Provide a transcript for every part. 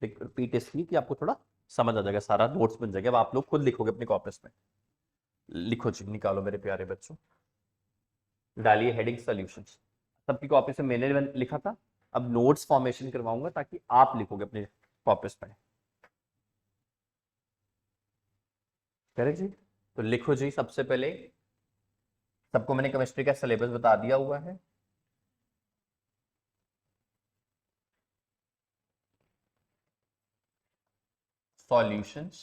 Repeat इसलिए कि आपको थोड़ा समझ आ जाएगा, सारा नोट्स बन जाएगा। अब आप लोग खुद लिखोगे अपनी कॉपीज में। लिखो जी, निकालो मेरे प्यारे बच्चों, डालिए हेडिंग सॉल्यूशंस। सबकी कॉपी से मैंने लिखा था, अब नोट्स फॉर्मेशन करवाऊंगा ताकि आप लिखोगे अपने कॉपीज में। करेक्ट जी। तो लिखो जी, सबसे पहले सबको मैंने केमिस्ट्री का सिलेबस बता दिया हुआ है। सॉल्यूशंस,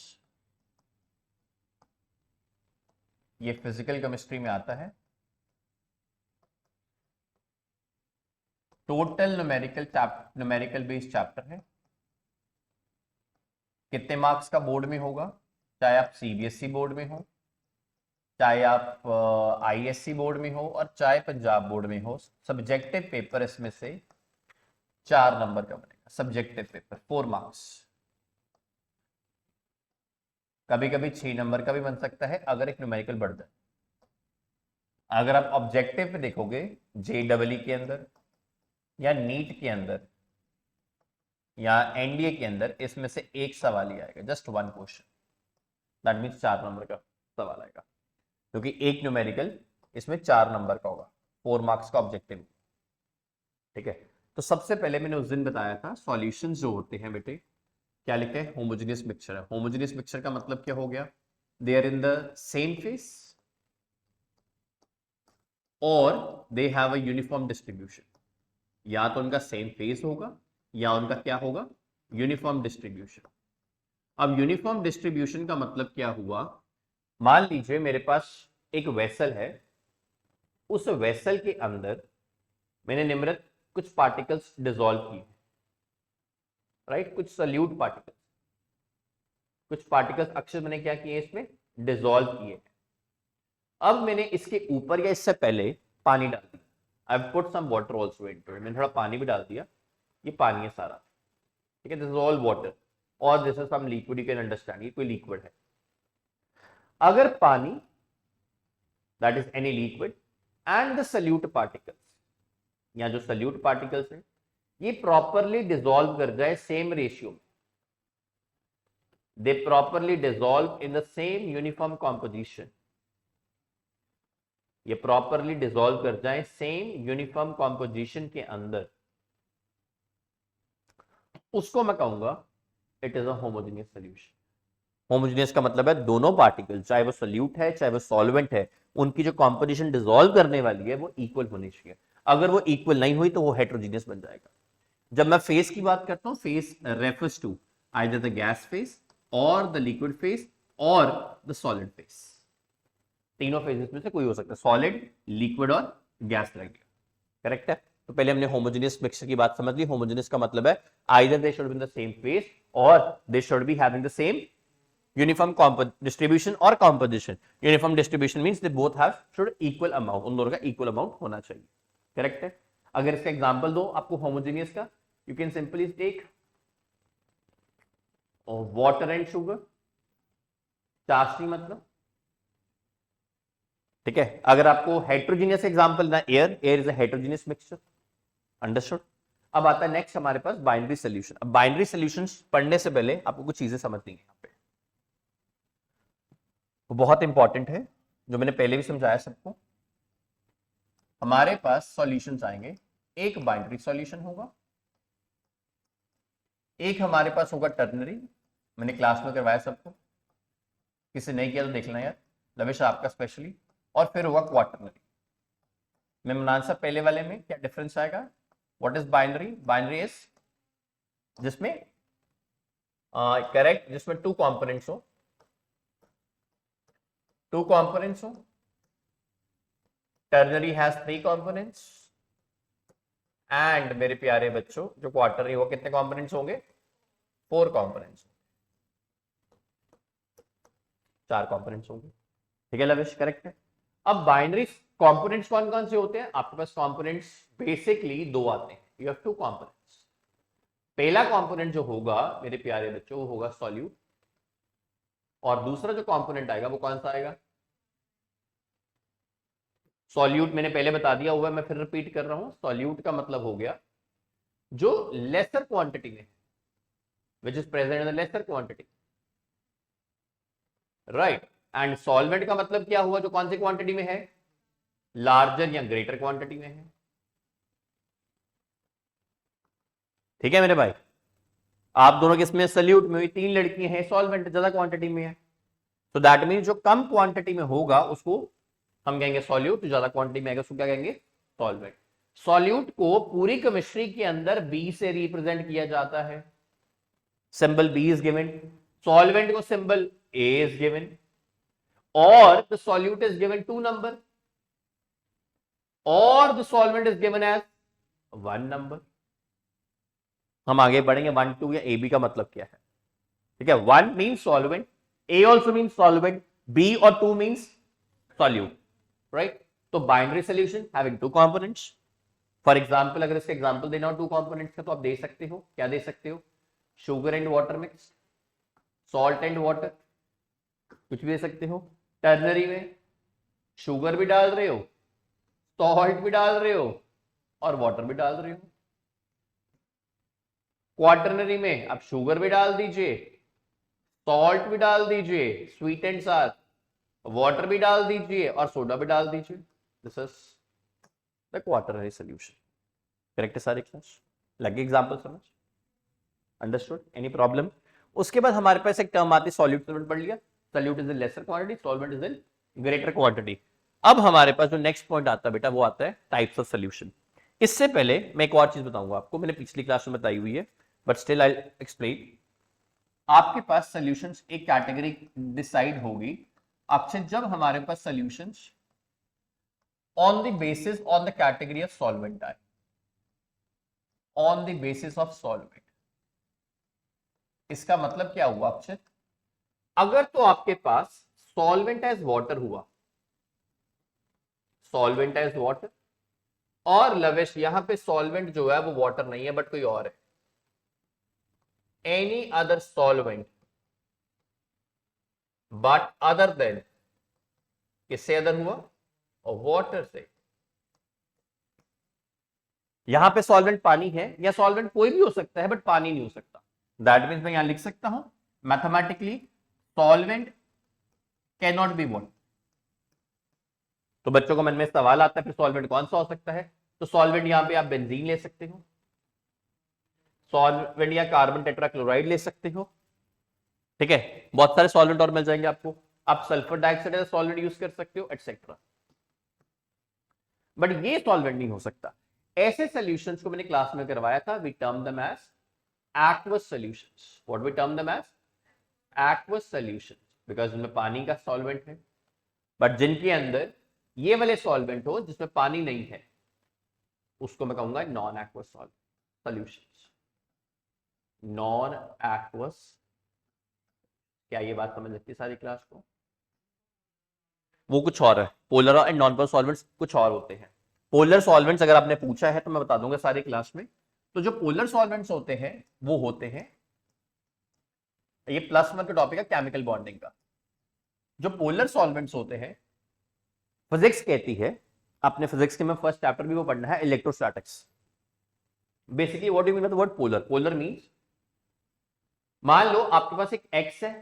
ये फिजिकल केमिस्ट्री में आता है। टोटल न्यूमेरिकल बेस्ड चैप्टर है। कितने मार्क्स का बोर्ड में होगा, चाहे आप सीबीएसई बोर्ड में हो, चाहे आप आईएससी बोर्ड में हो, और चाहे पंजाब बोर्ड में हो, सब्जेक्टिव पेपर इसमें से 4 नंबर का बनेगा। सब्जेक्टिव पेपर 4 मार्क्स, कभी कभी 6 नंबर का भी बन सकता है अगर एक न्यूमेरिकल बढ़ जाए। अगर आप ऑब्जेक्टिव पे देखोगे, जेईई के अंदर या नीट के अंदर या एनडीए के अंदर, इसमें से एक सवाल ही आएगा, just 1 question. That means 4 number का सवाल आएगा, क्योंकि एक न्यूमेरिकल इसमें 4 नंबर का होगा, 4 मार्क्स का ऑब्जेक्टिव। ठीक है। तो सबसे पहले मैंने उस दिन बताया था सॉल्यूशंस जो होते हैं बेटे, क्या लिखते हैं, होमोजेनियस मिक्सचर है। होमोजेनियस मिक्सचर का मतलब क्या हो गया, they are in the same phase और they have a uniform distribution. या तो उनका सेम फेस होगा या उनका क्या होगा, यूनिफॉर्म डिस्ट्रीब्यूशन। अब यूनिफॉर्म डिस्ट्रीब्यूशन का मतलब क्या हुआ, मान लीजिए मेरे पास एक वेसल है, उस वेसल के अंदर मैंने निम्रत कुछ पार्टिकल्स डिसॉल्व किए, राइट, कुछ सल्यूट पार्टिकल्स, कुछ पार्टिकल्स अक्सर मैंने क्या किए, इसमें डिसॉल्व किए। अब मैंने इसके ऊपर या इससे पहले पानी डाल दिया, I put some water also into it, मैंने थोड़ा पानी भी डाल दिया, ये पानी है सारा। ठीक है, दिस इज ऑल वाटर और this is some liquid, you can understand, ये कोई लिक्विड है। अगर पानी, that is any liquid, and the solute particles, या जो सल्यूट पार्टिकल्स है, ये प्रॉपरली डिसॉल्व कर जाए सेम रेशियो में, they properly dissolve in the same uniform composition, ये प्रॉपरली डिसॉल्व कर जाए सेम यूनिफॉर्म कॉम्पोजिशन के अंदर, उसको मैं कहूंगा it is a homogeneous solution. Homogeneous का मतलब है दोनों पार्टिकल, चाहे वो सॉल्यूट है चाहे वो सॉल्वेंट है, उनकी जो कॉम्पोजिशन डिसॉल्व करने वाली है वो इक्वल होनी चाहिए। अगर वो इक्वल नहीं हुई तो वो हेट्रोजीनियस बन जाएगा। जब मैं फेस की बात करता हूं, phase refers to either the gas phase और द लिक्विड फेस और द सॉलिड फेस। तीनों फेजेस में से कोई हो सकता है, सॉलिड, लिक्विड और गैस रहेगा। करेक्ट है। तो पहले हमने होमोजेनियस मिक्सचर की बात समझ ली। होमोजेनियस का मतलब है either they should be in the same phase और they should be having the same uniform distribution और composition. Uniform distribution means they both have should equal amount, उन दोनों का इक्वल अमाउंट होना चाहिए। करेक्ट है। अगर इसका एग्जांपल दो आपको होमोजेनियस का, you can simply take water and sugar, चाशनी मतलब। ठीक है। अगर आपको हेट्रोजीनियस एग्जांपल ना, air, air is a heterogeneous mixture. Understood. अब आता है नेक्स्ट हमारे पास बाइनरी सोल्यूशन। अब बाइनरी सोल्यूशंस पढ़ने से पहले आपको कुछ चीजें समझनी है यहाँ पे, वो बहुत इंपॉर्टेंट है, जो मैंने पहले भी समझाया सबको। हमारे पास सॉल्यूशंस आएंगे, एक बाइनरी सॉल्यूशन होगा, एक हमारे पास होगा टर्नरी, मैंने क्लास में करवाया सबको, किसी नहीं किया तो देख लेना यार, लविश आपका स्पेशली। और फिर होगा क्वाटरनरी। मैं आंसर पहले वाले में क्या डिफरेंस आएगा, what is binary, binary is जिसमें करेक्ट, जिसमें 2 कंपोनेंट्स हो, 2 कंपोनेंट्स हो। टर्नरी हैज 3 कंपोनेंट्स एंड मेरे प्यारे बच्चों जो क्वार्टररी हो, कितने कंपोनेंट्स होंगे, 4 कंपोनेंट्स, 4 कंपोनेंट्स होंगे। ठीक है लविश, करेक्ट है। अब बाइनरी कंपोनेंट्स कौन कौन से होते हैं, आपके पास कंपोनेंट्स बेसिकली 2 आते हैं, यू हैव 2 कंपोनेंट्स। पहला कंपोनेंट जो होगा मेरे प्यारे बच्चों वो होगा सॉल्यूट, और दूसरा जो कंपोनेंट आएगा वो कौन सा आएगा, सॉल्यूट। मैंने पहले बता दिया हुआ है, मैं फिर रिपीट कर रहा हूं, सॉल्यूट का मतलब हो गया जो लेसर क्वांटिटी में, which is present in the lesser quantity, right. And solvent का मतलब क्या हुआ, जो कौन सी क्वांटिटी में है, लार्जर या ग्रेटर क्वांटिटी में है। ठीक है मेरे भाई, आप दोनों किसमें, सल्यूट में हुई, 3 लड़कियां हैं, सॉल्वेंट ज्यादा क्वांटिटी में है, तो दैट मीन जो कम क्वांटिटी में होगा उसको हम कहेंगे सॉल्यूट, जो ज्यादा क्वांटिटी में आएगा उसको क्या कहेंगे, सॉल्वेंट। सॉल्यूट को पूरी केमिस्ट्री के अंदर बी से रिप्रेजेंट किया जाता है, symbol B is given. Solvent को सिंबल ए इज गिवन, और the solute is given 2 number, और the solvent is given as 1 number. हम आगे बढ़ेंगे, 1 2 या ए बी का मतलब क्या है, ठीक है। 1 मीन्स सॉल्वेंट, ए ऑल्सो मीन्स सॉल्वेंट, बी और 2 मीन्स सॉल्यूट, राइट। तो binary solution having 2 components. For example अगर इसका एग्जांपल देना हो 2 कंपोनेंट्स का, तो आप दे सकते हो, क्या दे सकते हो, sugar and water mix, salt and water, कुछ भी दे सकते हो। टर्नरी में शुगर भी डाल रहे हो, सॉल्ट भी डाल रहे हो, और वाटर भी डाल रहे हो। क्वार्टरनरी में आप शुगर भी डाल दीजिए, सॉल्ट भी डाल दीजिए, स्वीट एंड साथ, वाटर भी डाल दीजिए, और सोडा भी डाल दीजिए। This is the quaternary solution. Correct है सारे क्लास, लगे एग्जांपल समझ, अंडरस्टूड, एनी प्रॉब्लम। उसके बाद हमारे पास एक टर्म आती है सॉल्यूट, सॉल्वेंट पढ़ लिया, solute is in laser quantity, solvent is in greater quantity. अब हमारे पास जो नेक्स्ट पॉइंट आता है बेटा, वो आता है टाइप्स ऑफ सॉल्यूशन। इससे पहले मैं एक और चीज बताऊंगा आपको, मैंने पिछली क्लास में बताई हुई है, बट स्टिल आई एक्सप्लेन। आपके पास सॉल्यूशंस एक कैटेगरी डिसाइड होगी आपसे जब हमारे पास solutions on the basis on the category of solvent आए, on the basis of solvent. इसका मतलब क्या हुआ आपसे, अगर तो आपके पास सॉल्वेंट एज वाटर हुआ, सॉल्वेंट एज वाटर, और लवेश यहां पे सॉल्वेंट जो है वो वाटर नहीं है बट कोई और है, any other solvent but other than, किससे अदर हुआ, और वाटर से। यहां पे सॉल्वेंट पानी है, या सॉल्वेंट कोई भी हो सकता है बट पानी नहीं हो सकता। दैट मीन्स मैं यहां लिख सकता हूं mathematically solvent can not be water. तो बच्चों को मन में सवाल आता है फिर सॉल्वेंट कौन सा हो सकता है, तो सॉल्वेंट यहां पे आप बेंजीन ले सकते हो, सॉल्वेंट या कार्बन टेट्राक्लोराइड ले सकते हो, ठीक है, बहुत सारे सॉल्वेंट और मिल जाएंगे आपको। आप sulphur dioxide as solvent use कर सकते हो एटसेट्रा, बट ये सॉल्वेंट नहीं हो सकता। ऐसे सॉल्यूशंस को मैंने क्लास में करवाया था, we term them as aqueous solutions. What we term them as aqueous solutions, because इनमें पानी का सॉल्वेंट है, बट जिनके अंदर ये वाले सॉल्वेंट हो जिसमें पानी नहीं है, उसको मैं कहूंगा non aqueous solutions, non aqueous. क्या ये बात समझ लगती है सारी क्लास को, वो कुछ और है, polar and non polar solvents कुछ और होते हैं। पोलर सॉल्वेंट्स अगर आपने पूछा है तो मैं बता दूंगा सारी क्लास में। तो जो पोलर सॉल्वेंट्स होते हैं वो होते हैं, ये +1 का टॉपिक है केमिकल बॉन्डिंग का। जो पोलर सॉल्वेंट्स होते हैं, फिजिक्स कहती है, आपने फिजिक्स के में फर्स्ट चैप्टर भी वो पढ़ना है, electrostatics. Basically what do you mean by the word polar, polar means, मान लो आपके पास एक X है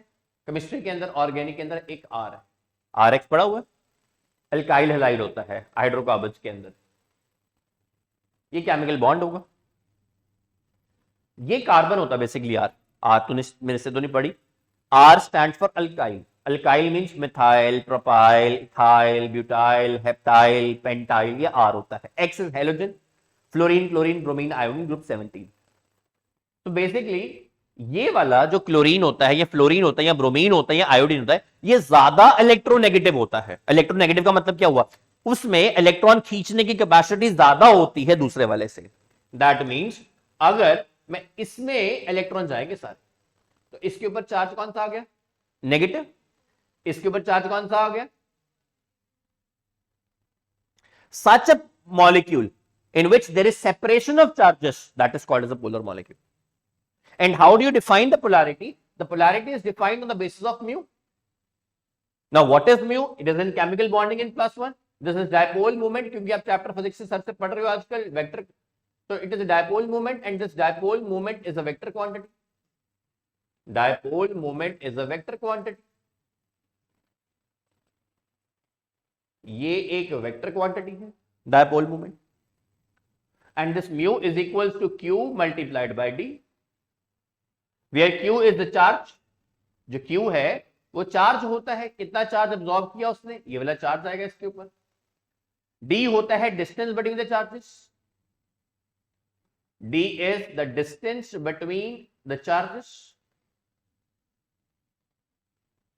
केमिस्ट्री के अंदर, ऑर्गेनिक के अंदर एक R है, RX पड़ा हुआ है, अल्काइल हैलाइड होता है हाइड्रोकार्बन्स के अंदर, ये केमिकल बॉन्ड होगा, ये कार्बन होता है बेसिकली R तो मेरे से तो नहीं पड़ी। R stands for alkyl, alkyl means methyl, propyl, ethyl, butyl, heptyl, pentyl, ये R होता है। X is halogen, fluorine, chlorine, bromine, iodine, group 17। तो बेसिकली ये वाला जो क्लोरीन होता है या फ्लोरीन होता है या ब्रोमीन होता है या आयोडीन होता है, ये ज्यादा इलेक्ट्रोनेगेटिव होता है। इलेक्ट्रोनेगेटिव का मतलब क्या हुआ, उसमें इलेक्ट्रॉन खींचने की कैपेसिटी ज्यादा होती है दूसरे वाले से। दैट मींस अगर मैं इसमें इलेक्ट्रॉन जाएंगे सारे, तो इसके ऊपर चार्ज कौन सा आ गया, नेगेटिव, इसके ऊपर चार्ज कौन सा आ गया। Such a molecule in which there is separation of charges, that is called as a polar molecule. And how do you define the polarity? The polarity is defined on the basis of mu. Now what is mu? It is in chemical bonding in +1. This is dipole moment, क्योंकि आप chapter physics से sir से पढ़ रहे हो आजकल vector, so it is a dipole moment and this dipole moment is a vector quantity. Dipole moment is a vector quantity, ये एक वेक्टर क्वांटिटी है dipole moment, and this mu is equals to q multiplied by d, where q is the charge, जो q है वो charge होता है, कितना charge absorb किया उसने, ये वाला चार्ज आएगा इसके ऊपर, डी होता है distance between the charges, D is the distance between the charges.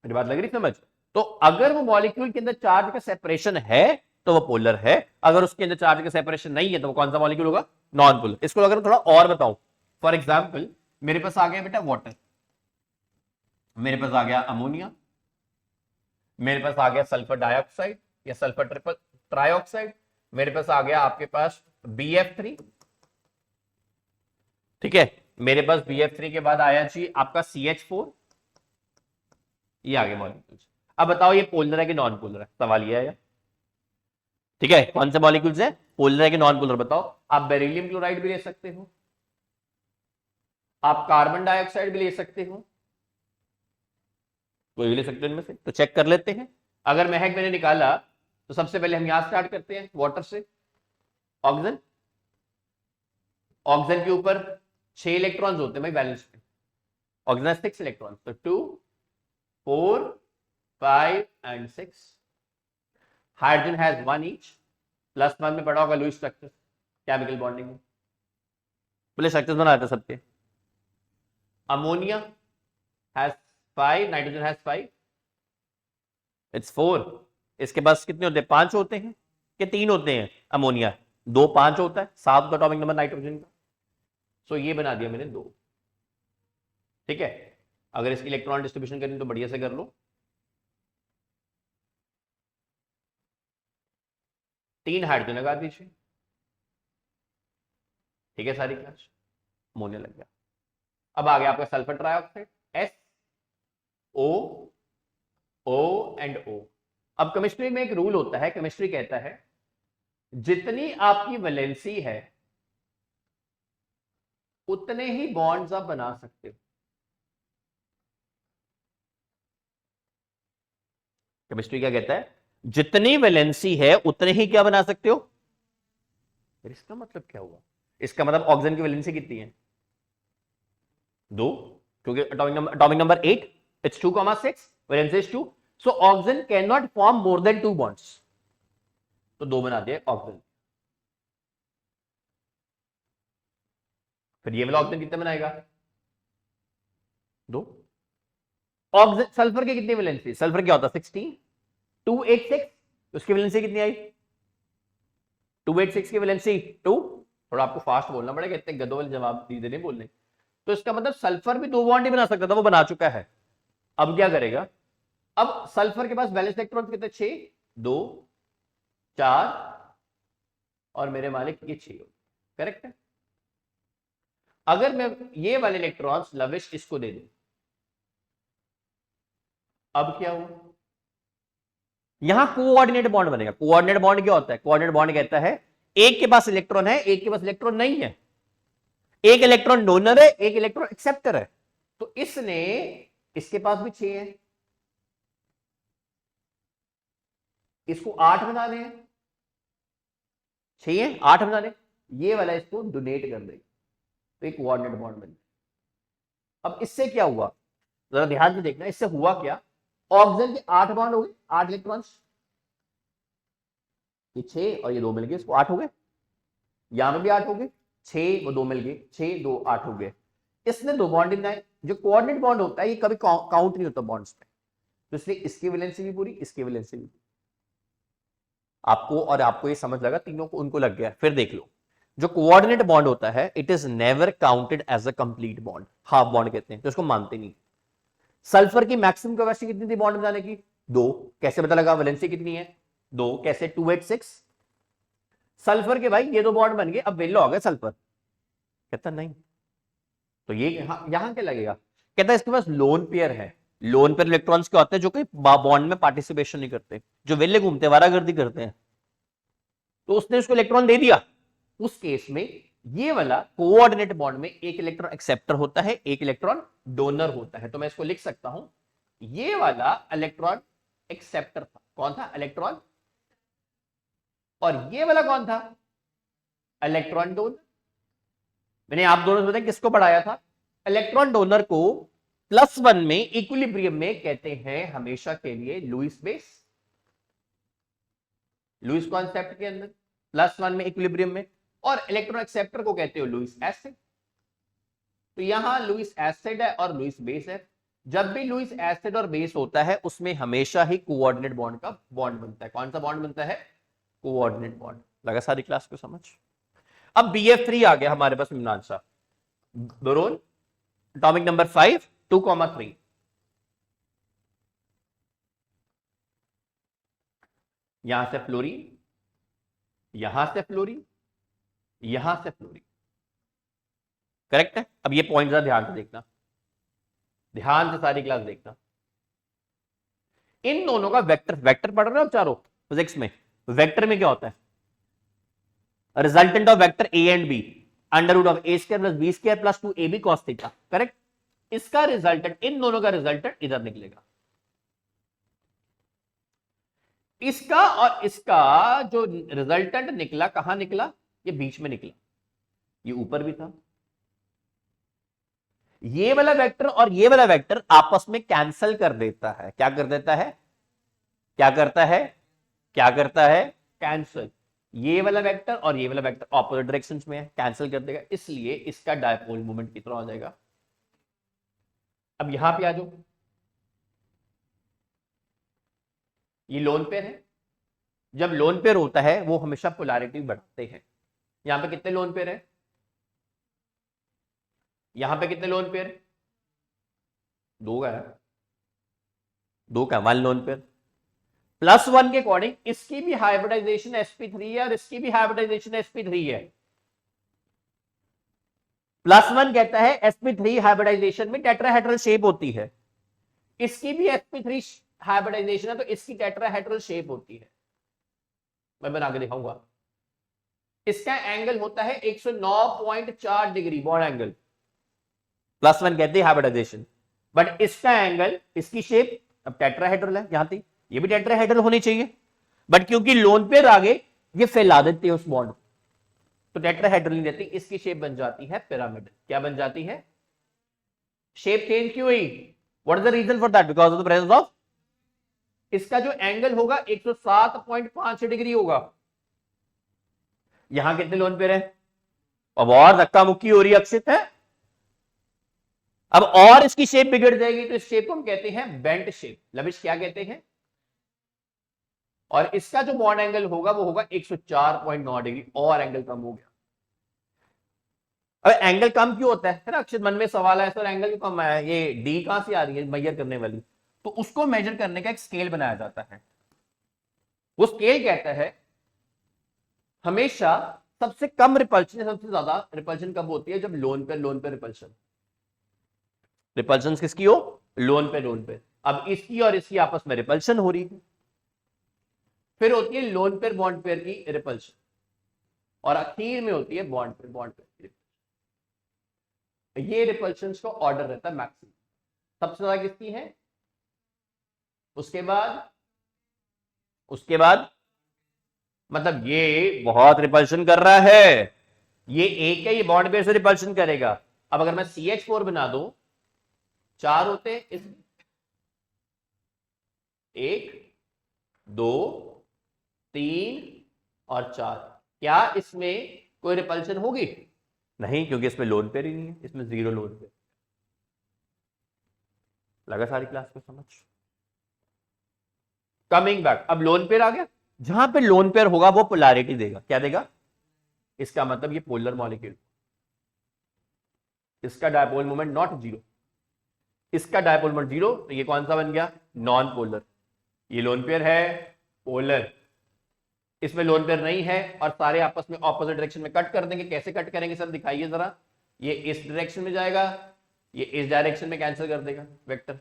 मेरी बात लग रही समझ? तो अगर वो मॉलिक्यूल के अंदर चार्ज का सेपरेशन है तो वो पोलर है, अगर उसके अंदर चार्ज का सेपरेशन नहीं है तो वो कौन सा मॉलिक्यूल होगा, नॉन पोलर। इसको अगर थोड़ा और बताऊं, फॉर एग्जांपल मेरे पास आ गया बेटा वाटर, मेरे पास आ गया अमोनिया, मेरे पास आ गया सल्फर डाइऑक्साइड या सल्फर ट्रिपल ट्राइऑक्साइड, मेरे पास आ गया आपके पास BF3, ठीक है, मेरे पास BF3 के बाद आया जी आपका CH4, ये आगे मॉलिक्यूल्स। अब बताओ ये पोलर है कि नॉन पोलर है, सवाल ये है, ठीक है, कौन से मॉलिक्यूल्स है, पोलर है कि नॉन पोलर बताओ। आप बेरिलियम क्लोराइड भी ले सकते हो, आप कार्बन डाइऑक्साइड भी ले सकते हो, कोई भी ले सकते हो इनमें से, तो चेक कर लेते हैं। अगर महक मैंने निकाला तो सबसे पहले हम यहां स्टार्ट करते हैं वाटर से, ऑक्सीजन, ऑक्सीजन के ऊपर 6 इलेक्ट्रॉन्स होते हैं भाई बैलेंस में, ऑक्सीजन 6 इलेक्ट्रॉन्स, तो 2 4 5 एंड 6, हाइड्रोजन हैज 1 ईच, +1 में पढ़ा होगा लुईस स्ट्रक्चर केमिकल बॉन्डिंग में, बोले स्ट्रक्चर्स बनाए थे सबके। Ammonia has 5, nitrogen has 5, it's 4, इसके पास कितने होते हैं, 5 होते हैं कि 3 होते हैं, अमोनिया 2 5 होता है, 7 का एटॉमिक नंबर नाइट्रोजन का, सो ये बना दिया मैंने 2, ठीक है। अगर इसकी इलेक्ट्रॉन डिस्ट्रीब्यूशन करनी तो बढ़िया से कर लो, 3 हाइड्रोजन लगा दीजिए, ठीक है, सारी क्लास अमोनिया लग गया। अब आ गया आपका sulphur trioxide, SO O and O। अब केमिस्ट्री में एक रूल होता है, केमिस्ट्री कहता है जितनी आपकी वैलेंसी है उतने ही बॉन्ड्स आप बना सकते हो। केमिस्ट्री क्या कहता है, जितनी वैलेंसी है उतने ही क्या बना सकते हो। इसका मतलब क्या हुआ, इसका मतलब ऑक्सीजन की वैलेंसी कितनी है, 2, क्योंकि atomic number 8, it's 2,6, valency is 2, so oxygen can not form more than 2 bonds, तो 2 बना दिए ऑक्सीजन। फिर ये वाला ऑक्सीजन कितने बनाएगा, 2। ऑक्सीजन सल्फर की कितनी वैलेंसी, सल्फर क्या होता है 16, 286, उसकी वैलेंसी कितनी आई, 286 की वैलेंसी 2, थोड़ा आपको फास्ट बोलना पड़ेगा, इतने गधों वाले जवाब सीधे नहीं बोलने। तो इसका मतलब सल्फर भी 2 बॉन्ड ही बना सकता था, वो बना चुका है। अब क्या करेगा, अब सल्फर के पास बैलेंस इलेक्ट्रॉन कितने, 6, 2 4 और मेरे मालिक ये 6, करेक्ट है। अगर मैं ये वाले इलेक्ट्रॉन्स लविश इसको दे दूं, अब क्या हुआ, यहां कोऑर्डिनेट बॉन्ड बनेगा। कोऑर्डिनेट बॉन्ड क्या होता है, कोऑर्डिनेट बॉन्ड कहता है एक के पास इलेक्ट्रॉन है, एक के पास इलेक्ट्रॉन नहीं है, एक इलेक्ट्रॉन डोनर है, एक इलेक्ट्रॉन एक्सेप्टर है, तो इसने इसके पास भी 6 है, इसको 8 बना दें, 6 है 8 बना दें, ये वाला इसको डोनेट कर देगा, तो एक कोऑर्डिनेट बॉन्ड बन गया। अब इससे क्या हुआ, जरा ध्यान से देखना, इससे हुआ क्या, ऑक्सीजन के 8 बॉन्ड हो गए, 8 इलेक्ट्रॉन्स, ये 6 और ये 2 मिल गए, इसको 8 हो गए, यहां पर भी 8 हो गए, 6 वो 2 मिल गए, 6 2 8 हो गए। इसने 2 बॉन्ड बनाए, जो कोऑर्डिनेट बॉन्ड होता है ये कभी काउंट नहीं होता बॉन्ड्स पे, तो इसलिए इसकी वैलेंसी भी पूरी, इसकी वैलेंसी भी पूरी। आपको ये समझ लगा, तीनों को उनको लग गया। फिर देख लो, जो कोऑर्डिनेट बॉन्ड होता है it is never counted as a complete bond, half bond कहते हैं, तो इसको मानते नहीं। सल्फर की मैक्सिमम कैपेसिटी कितनी थी बॉन्ड बनाने की, 2, कैसे पता लगा, वैलेंसी कितनी है 2, कैसे 286, सल्फर के भाई ये 2 बॉन्ड बन गए, अब वेलो हो गया सल्फर, कहता नहीं, तो ये यहां क्या लगेगा, कहता है इसके पास लोन पेयर है। लोन पेयर इलेक्ट्रॉन्स क्या होते हैं, जो कोई बॉन्ड में पार्टिसिपेशन नहीं करते, जो वेले घूमते वारागर्दी करते हैं, तो उसने उसको इलेक्ट्रॉन दे दिया, उस केस में ये वाला कोऑर्डिनेट बॉन्ड में एक इलेक्ट्रॉन एक्सेप्टर होता है, एक इलेक्ट्रॉन डोनर होता है। तो मैं इसको लिख सकता हूं, ये वाला इलेक्ट्रॉन एक्सेप्टर था। कौन था? इलेक्ट्रॉन। और ये वाला कौन था? Electron donor. मैंने आप दोनों से बताया किसको पढ़ाया था? इलेक्ट्रॉन डोनर को +1 में इक्विलिब्रियम में कहते हैं हमेशा के लिए लुईस बेस। लुईस कॉन्सेप्ट के अंदर +1 में इक्विलिब्रियम में, और इलेक्ट्रॉन एक्सेप्टर को कहते हो लुईस एसिड। तो यहां लुईस एसिड है और लुईस बेस है। जब भी लुईस एसिड और बेस होता है उसमें हमेशा ही कोऑर्डिनेट बॉन्ड का बॉन्ड बनता है। कौन सा बॉन्ड बनता है? Coordinate bond. लगा सारी क्लास को समझ? अब BF3 आ गया हमारे पास इमरान साहब। Boron atomic number 5 2,3। यहां से फ्लोरीन, यहां से फ्लोरीन, यहां से फ्लोरीन। करेक्ट है? अब ये पॉइंट जरा ध्यान से देखना, ध्यान से सारी क्लास देखना। इन दोनों का वेक्टर, वेक्टर पढ़ रहे हो चारों फिजिक्स में? वेक्टर में क्या होता है? Resultant of vector A and B √(a² + b² + 2ab cos theta. Correct? इसका रिजल्टेंट, इन दोनों का रिजल्टेंट इधर निकलेगा। इसका और इसका जो रिजल्टेंट निकला, कहां निकला? ये बीच में निकला, ये ऊपर भी था। ये वाला वेक्टर और ये वाला वेक्टर आपस में कैंसिल कर देता है। क्या कर देता है? क्या करता है? क्या करता है? कैंसिल। ये वाला वेक्टर और ये वाला वेक्टर ऑपोजिट डायरेक्शंस में है, कैंसिल कर देगा, इसलिए इसका डायपोल मोमेंट कितना हो जाएगा? अब यहां पे आ जाओ, ये लोन पेयर है। जब लोन पेयर होता है वो हमेशा पोलैरिटी बढ़ाते हैं। यहां पे कितने लोन पेयर है? यहां पे कितने लोन पेयर? 2 का है, 2 का 1 लोन पेयर। +1 के अकॉर्डिंग इसकी भी हाइब्रिडाइजेशन sp3 है और इसकी भी हाइब्रिडाइजेशन sp3 है। +1 कहता है sp3 हाइब्रिडाइजेशन में टेट्राहेड्रल शेप होती है, इसकी भी sp3 हाइब्रिडाइजेशन है तो इसकी टेट्राहेड्रल शेप होती है। मैं बना के दिखाऊंगा। इसका एंगल होता है 109.4 डिग्री बॉन्ड एंगल। +1 कहते हैं हाइब्रिडाइजेशन, बट इसका एंगल, इसकी शेप अब टेट्राहेड्रल है, यहां थी, ये भी टेट्राहेड्रल होनी चाहिए, बट क्योंकि लोन पेयर आगे ये फैला देते हैं उस बॉन्ड, तो टेट्राहेड्रल नहीं रहती, इसकी शेप बन जाती है पिरामिड। क्या बन जाती है? शेप चेंज क्यों हुई? What is the reason for that? Because of the presence of, इसका जो एंगल होगा 107.5 डिग्री होगा। यहां कितने लोन पेयर है? अब और धक्का मुक्की हो रही अक्षित है, अब और इसकी शेप बिगड़ जाएगी, तो इस शेप को हम कहते हैं बेंट शेप। लविश क्या कहते हैं? और इसका जो बॉन्ड एंगल होगा वो होगा 104.9 डिग्री, और एंगल कम हो गया। अब एंगल कम क्यों होता है ना? अक्षित मन में सवाल है सर एंगल क्यों कम है, ये डी कहां से आ रही है मेजर करने वाली? तो उसको मेजर करने का एक स्केल बनाया जाता है। वो स्केल कहता है हमेशा सबसे कम रिपल्शन, सबसे ज्यादा रिपल्शन कब होती है? जब लोन पे रिपल्शन, रिपल्शन किसकी हो? लोन पे। अब इसकी और इसकी आपस में रिपल्शन हो रही है, फिर होती है लोन पेयर बॉन्ड पेयर की रिपल्शन, और आखिर में होती है बॉन्ड पेयर की। ये रिपल्शन का ऑर्डर रहता है मैक्सिमम। सबसे ज्यादा किसकी है? उसके बाद मतलब ये बहुत रिपल्शन कर रहा है, ये एक है, ये बॉन्ड पेयर से रिपल्शन करेगा। अब अगर मैं CH4 बना दूं, 4 होते हैं इस, 1 2 3 और 4, क्या इसमें कोई रिपल्शन होगी? नहीं, क्योंकि इसमें लोन पेयर ही नहीं है, इसमें 0 लोन पेयर। लगा सारी क्लास को समझ? कमिंग बैक, अब लोन पेयर आ गया, जहां पे लोन पेयर होगा वो पोलैरिटी देगा। क्या देगा? इसका मतलब ये पोलर मॉलिक्यूल, इसका डायपोल मोमेंट नॉट 0, इसका डायपोल मोमेंट 0, तो ये कौन सा बन गया? Non polar. ये लोन पेयर है पोलर, इसमें लोन पेयर नहीं है, और सारे आपस में ऑपोजिट डायरेक्शन में कट कर देंगे। कैसे कट करेंगे सर दिखाइए जरा। ये इस डायरेक्शन में जाएगा, ये इस डायरेक्शन में कैंसिल कर देगा वेक्टर,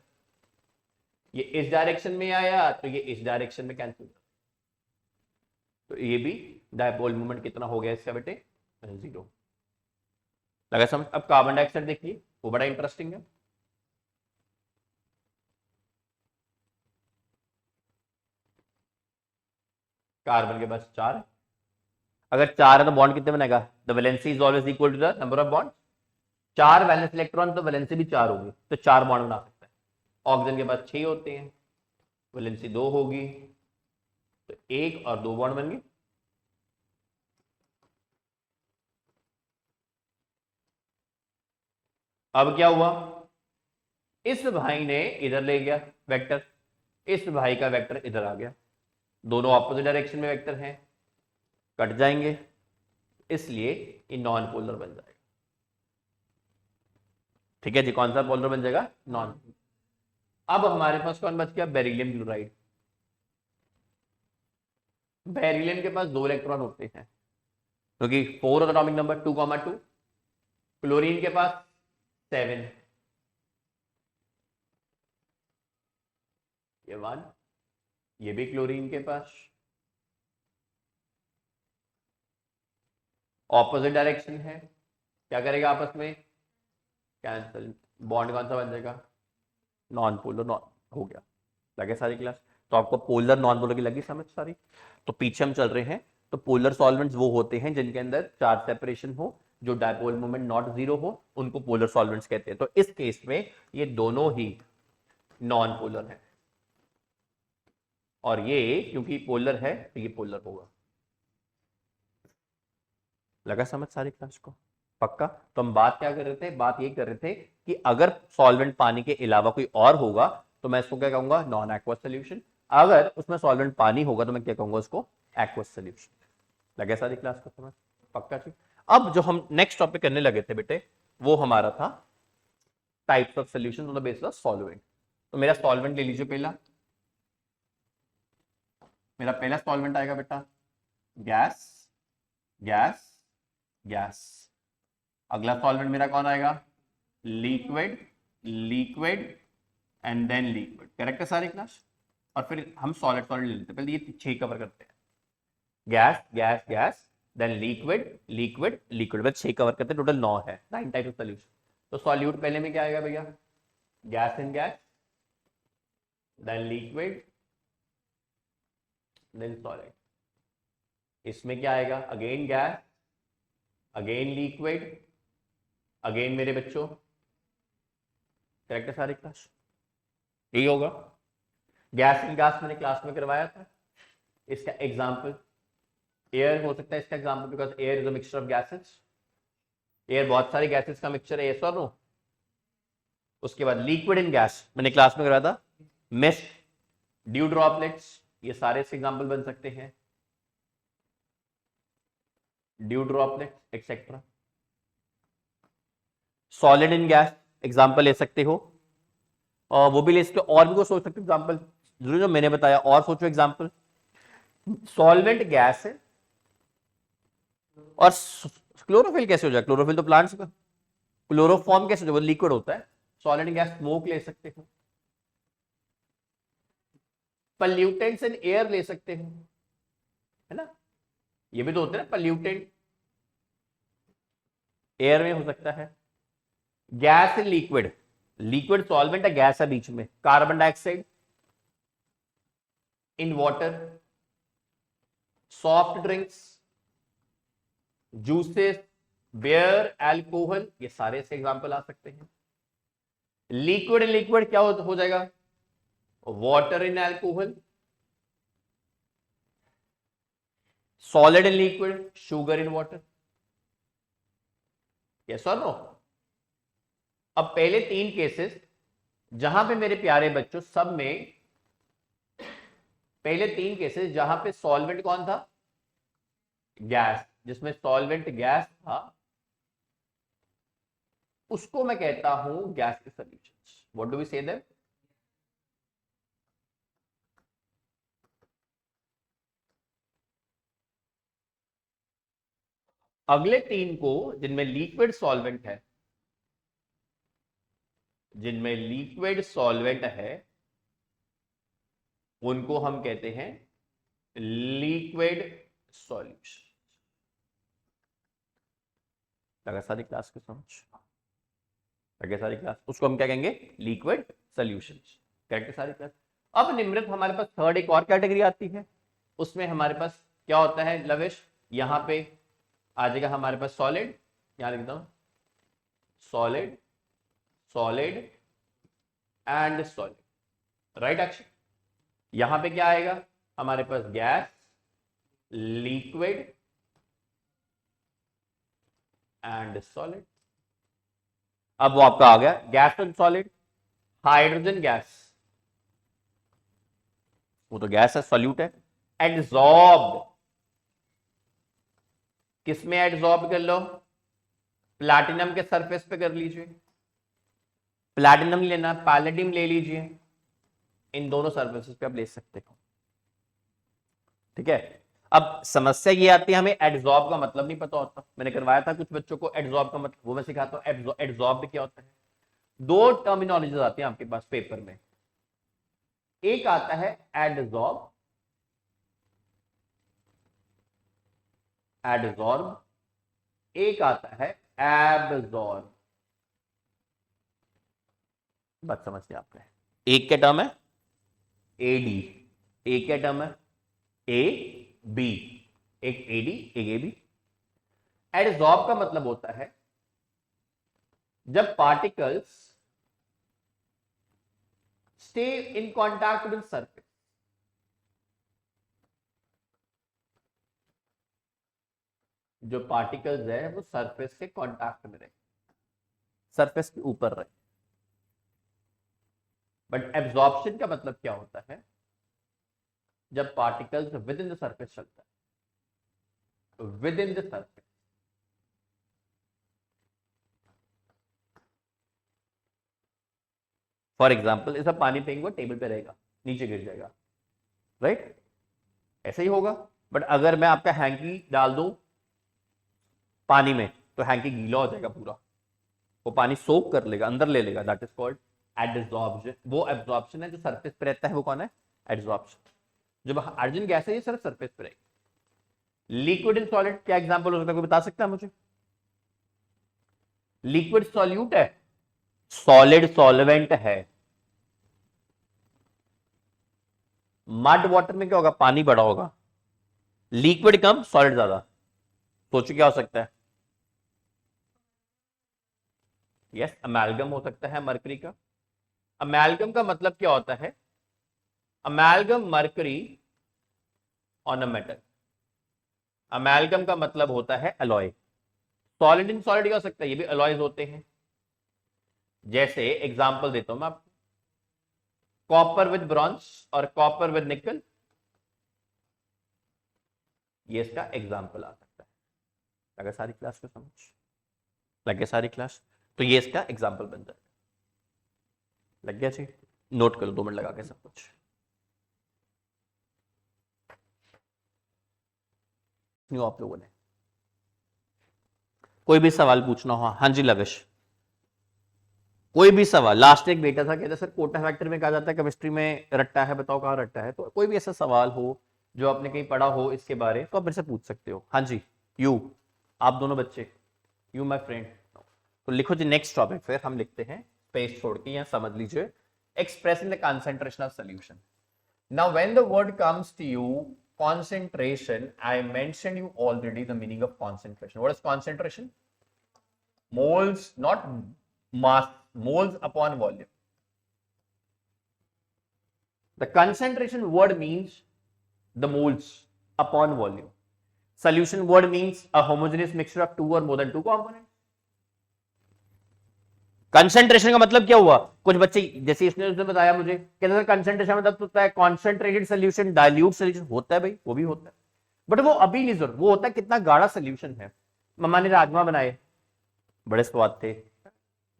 ये इस डायरेक्शन में आया तो ये इस डायरेक्शन में कैंसिल, तो ये भी डायपोल मोमेंट कितना हो गया इसका बेटे? 0। लगा समझ। अब कार्बन डाइऑक्साइड देखिए, वो बड़ा इंटरेस्टिंग है। कार्बन के पास 4 है, अगर 4 है तो बॉन्ड कितने बनेगा, the valency is always equal to the number of bond. 4 valence electron तो वैलेंसी भी 4 होगी, तो 4 बॉन्ड बना सकता है। ऑक्सीजन के पास 6 होते हैं, वैलेंसी 2 होगी, तो 1 और 2 बॉन्ड बन गए। अब क्या हुआ, इस भाई ने इधर ले गया वेक्टर, इस भाई का वेक्टर इधर आ गया, दोनों ऑपोजिट डायरेक्शन में वेक्टर हैं, कट जाएंगे, इसलिए ये नॉन पोलर बन जाएगा। ठीक है जी, कौन सा पोलर बन जाएगा, नॉन। अब हमारे पास कौन बच गया, बेरिलियम क्लोराइड। बेरिलियम के पास 2 इलेक्ट्रॉन होते हैं, क्योंकि 4 एटॉमिक नंबर 2,2। क्लोरीन के पास 7, ये 1, ये भी क्लोरीन के पास, ऑपोजिट डायरेक्शन है, क्या करेगा आपस में, कैंसिल, बॉन्ड कौन सा बन जाएगा, नॉन पोलर, नॉन हो गया। लगे सारी क्लास, तो आपको पोलर नॉन पोलर की लगी समझ सारी। तो पीछे हम चल रहे हैं, तो पोलर सॉल्वेंट्स वो होते हैं जिनके अंदर चार्ज सेपरेशन हो, जो डायपोल मोमेंट नॉट जीरो हो, उनको पोलर सॉल्वेंट्स कहते हैं। तो इस केस में ये दोनों ही नॉन पोलर है, और ये क्योंकि पोलर है तो ये पोलर होगा। लगा समझ सारी क्लास को, पक्का। तो हम बात क्या कर रहे थे, बात ये कर रहे थे कि अगर सॉल्वेंट पानी के अलावा कोई और होगा तो मैं इसको क्या कहूंगा, नॉन एक्वस सोल्यूशन। अगर उसमें सॉल्वेंट पानी होगा तो मैं क्या कहूंगा, उसको एक्वस सोल्यूशन। लगे सारी क्लास को समझ, पक्का ठीक। अब जो हम नेक्स्ट टॉपिक करने लगे थे बेटे, वो हमारा था types of solution on the basis of solvent. तो मेरा सॉल्वेंट ले लीजिए, मेरा पहला सॉल्वेंट आएगा बेटा गैस, गैस, गैस। अगला सॉल्वेंट मेरा कौन आएगा, liquid, liquid and then liquid. Correct है सारी क्लास। और फिर हम सॉलिड सॉलिड ले लेते हैं, पहले ये 6 कवर करते हैं, gas, gas, gas, then liquid, liquid, liquid, बस 6 कवर करते हैं, टोटल 9 है, 9 टाइप ऑफ सोल्यूशन। तो सॉल्यूट पहले में क्या आएगा भैया, gas in gas, then liquid, then solid. इसमें क्या आएगा, again gas, again liquid, again मेरे बच्चों, करेक्ट है सारी क्लास, यही होगा। गैस इन गैस मैंने क्लास में करवाया था, इसका एग्जांपल एयर हो सकता है, इसका example, because air is a mixture of gases. Air बहुत सारी गैसेस का मिक्सचर है, यस और नो। उसके बाद लिक्विड इन गैस मैंने क्लास में करवाया था, मिस्ट, ड्यू ड्रॉपलेट्स, ये सारे से एग्जांपल बन सकते हैं, due droplets etcetera. Solid in gas example ले सकते हो, और वो भी ले सकते हो, और भी को सोच सकते हो एग्जांपल, जरूरी जो मैंने बताया और सोचो एग्जांपल। सॉल्वेंट गैस है, और क्लोरोफिल कैसे हो जाए, क्लोरोफिल तो प्लांट्स का, क्लोरोफॉर्म कैसे हो जाए, वो लिक्विड होता है। सॉलिड गैस स्मोक ले सकते हो, पल्यूटेंट्स इन एयर ले सकते हो, है ना, ये भी तो होते हैं ना पल्यूटेंट, एयर में हो सकता है। Gas in liquid, liquid solvent है, गैस है बीच में, carbon dioxide in water, soft drinks, juices, beer, alcohol, ये सारे से एग्जांपल आ सकते हैं। लिक्विड इन लिक्विड क्या हो जाएगा, water in alcohol, solid in liquid, sugar in water, yes और नो। अब पहले 3 केसेस जहां पे मेरे प्यारे बच्चों सब में, पहले 3 केसेस जहां पे सॉल्वेंट कौन था, गैस, जिसमें सॉल्वेंट गैस था, उसको मैं कहता हूं गैस के सॉल्यूशंस। व्हाट डू वी से देम, अगले 3 को जिनमें लिक्विड सॉल्वेंट है, जिनमें लिक्विड सॉल्वेंट है, उनको हम कहते हैं लिक्विड सॉल्यूशन। लगा सारी क्लास की समझ? लगे सारी क्लास? उसको हम क्या कहेंगे? Liquid solution. करेक्ट है सारी क्लास? अब निम्रत हमारे पास थर्ड एक और कैटेगरी आती है, उसमें हमारे पास क्या होता है लवेश? यहाँ पे आ जाएगा हमारे पास सॉलिड, यहाँ लिखता हूं solid, solid and solid, right action. यहां पे क्या आएगा हमारे पास? Gas, liquid and solid. अब वो आपका आ गया gas and solid. Hydrogen gas, वो तो गैस है, सॉल्यूट है। एडसॉर्ब्ड, किसमें एडसॉर्ब कर लो? प्लैटिनम के सरफेस पे कर लीजिए, प्लैटिनम लेना, पैलेडियम ले लीजिए, इन दोनों सर्फेसेस पे आप ले सकते हो। ठीक है, अब समस्या ये आती है हमें एडसॉर्ब का मतलब नहीं पता होता। मैंने करवाया था कुछ बच्चों को एडसॉर्ब का मतलब, वो मैं सिखाता हूं। एडसॉर्ब क्या होता है? दो टर्मिनोलॉजीज आती है आपके पास पेपर में। एक आता है एडसॉर्ब, एडसॉर्ब, एक आता है एब्सॉर्ब। बात समझ लिया आपने? एक क्या टर्म है? एडी। एक क्या टर्म है? A B. एक एडी, एक ए बी। एडसॉर्ब का मतलब होता है जब particles stay in contact with surface. जो पार्टिकल्स है वो सरफेस के कांटेक्ट में रहे, सरफेस के ऊपर रहे। बट एब्जॉर्प्शन का मतलब क्या होता है? जब particles with in the surface चलता है, with in the surface. For example इसे पानी फेंकूंगा, टेबल पे रहेगा, नीचे गिर जाएगा, राइट? ऐसे ही होगा। बट अगर मैं आपका हैंकी डाल दूं पानी में तो हैंकी गीला हो जाएगा पूरा, वो पानी सोक कर लेगा, अंदर ले लेगा। That is called adsorption. वो एब्जॉर्प्शन है जो सरफेस पे रहता है, वो कौन है? एडसॉर्प्शन। जब हाइड्रोजन गैस है ये सिर्फ सरफेस पे रहेगी। लिक्विड एंड सॉलिड क्या एग्जांपल हो सकता है? कोई बता सकता है मुझे? लिक्विड सॉल्यूट है, सॉलिड सॉल्वेंट है। मड वाटर में क्या होगा? पानी बड़ा होगा, लिक्विड कम, सॉलिड ज्यादा। सोचो क्या हो सकता है? यस, अमेल्गम हो सकता है मरकरी का। अमेल्गम का मतलब क्या होता है? अमेल्गम मरकरी ऑन अ मेटल। अमेल्गम का मतलब होता है अलॉय। सॉलिड इन सॉलिड क्या हो सकता है? ये भी अलॉयज होते हैं। जैसे एग्जांपल देता हूं मैं आपको, कॉपर विद ब्रॉन्ज और कॉपर विद निकल, ये इसका एग्जांपल आ सकता है। लगा सारी क्लास को समझ? लगे सारी क्लास? तो ये इसका एग्जांपल बन जाएगा। लग गया जी? नोट कर लो 2 मिनट लगा के सब कुछ। न्यू आप लोगों ने कोई भी सवाल पूछना हो? हाँ जी लवेश, कोई भी सवाल। लास्ट एक बेटा था कहता सर कोटा फैक्टर में कहा जाता है केमिस्ट्री में रट्टा है, बताओ कहाँ रट्टा है। तो कोई भी ऐसा सवाल हो जो आपने कहीं पढ़ा हो इसके बारे, तो आप मेरे से पूछ सकते हो। हाँ जी, यू, आप दोनों बच्चे, यू माय फ्रेंड। तो लिखो जी नेक्स्ट टॉपिक, फिर हम लिखते हैं पेज छोड़ के। यहाँ समझ लीजिए, expressing the concentration of solution. Now when the word comes to you concentration, I mentioned you already the meaning of concentration. What is concentration? Moles, not mass, moles upon volume. The concentration word means the moles upon volume. Solution word means a homogeneous mixture of two or more than two components. Concentration का मतलब क्या हुआ? कुछ बच्चे जैसे इसने उसने बताया मुझे, कहते सर कंसेंट्रेशन मतलब होता है कॉन्सेंट्रेटेड सोल्यूशन, डाइल्यूट सोल्यूशन। होता है भाई, वो भी होता है, बट वो अभी नहीं जरूर। वो होता है कितना गाढ़ा सोल्यूशन है। मम्मा ने राजमा बनाए, बड़े स्वाद थे,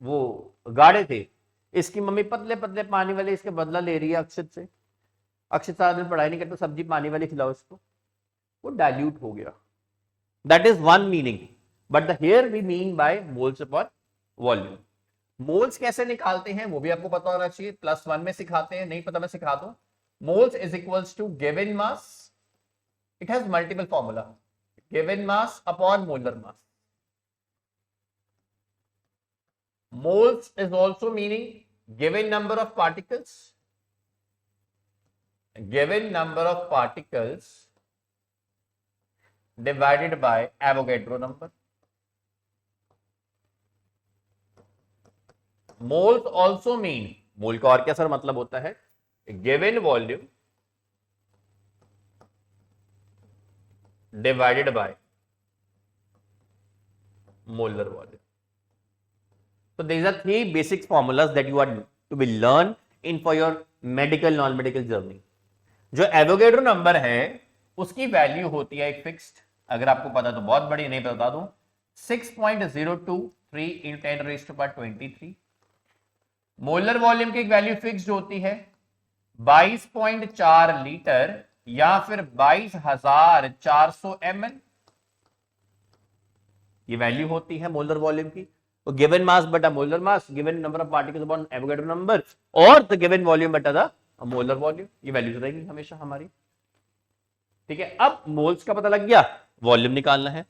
वो गाढ़े थे। इसकी मम्मी पतले पतले पानी वाले इसके बदला ले रही है अक्षत से। अक्षत सारा दिन पढ़ाई नहीं करता, सब्जी पानी वाली खिलाओ इसको, वो डाइल्यूट हो गया। That is one meaning, but the here we mean by moles upon volume. Moles कैसे निकालते हैं वो भी आपको पता होना चाहिए, +1 में सिखाते हैं। नहीं पता मैं सिखा दूं। Moles is equals to given mass, it has multiple formula, given mass upon molar mass. moles is also meaning given number of particles divided by Avogadro number. Moles also mean, मोल का और क्या सर मतलब होता है, given volume divided by molar volume. So these are three basic formulas that you are to be learn in for your medical non-medical journey. जो Avogadro number है उसकी value होती है एक फिक्स्ड, अगर आपको पता तो बहुत बड़ी, नहीं बता दूं 6.023 इन 10⁻23। मोलर वॉल्यूम की एक वैल्यू फिक्स्ड होती है 22.4 लीटर या फिर 22,400 ml, ये वैल्यू होती है मोलर वॉल्यूम की। तो गिवन मास बटा molar mass, given number of particles upon Avogadro number, और द गिवन वॉल्यूम बटा द मोलर वॉल्यूम, ये वैल्यूज रहेगी हमेशा हमारी। ठीक है, अब मोल्स का पता लग गया, वॉल्यूम निकालना है,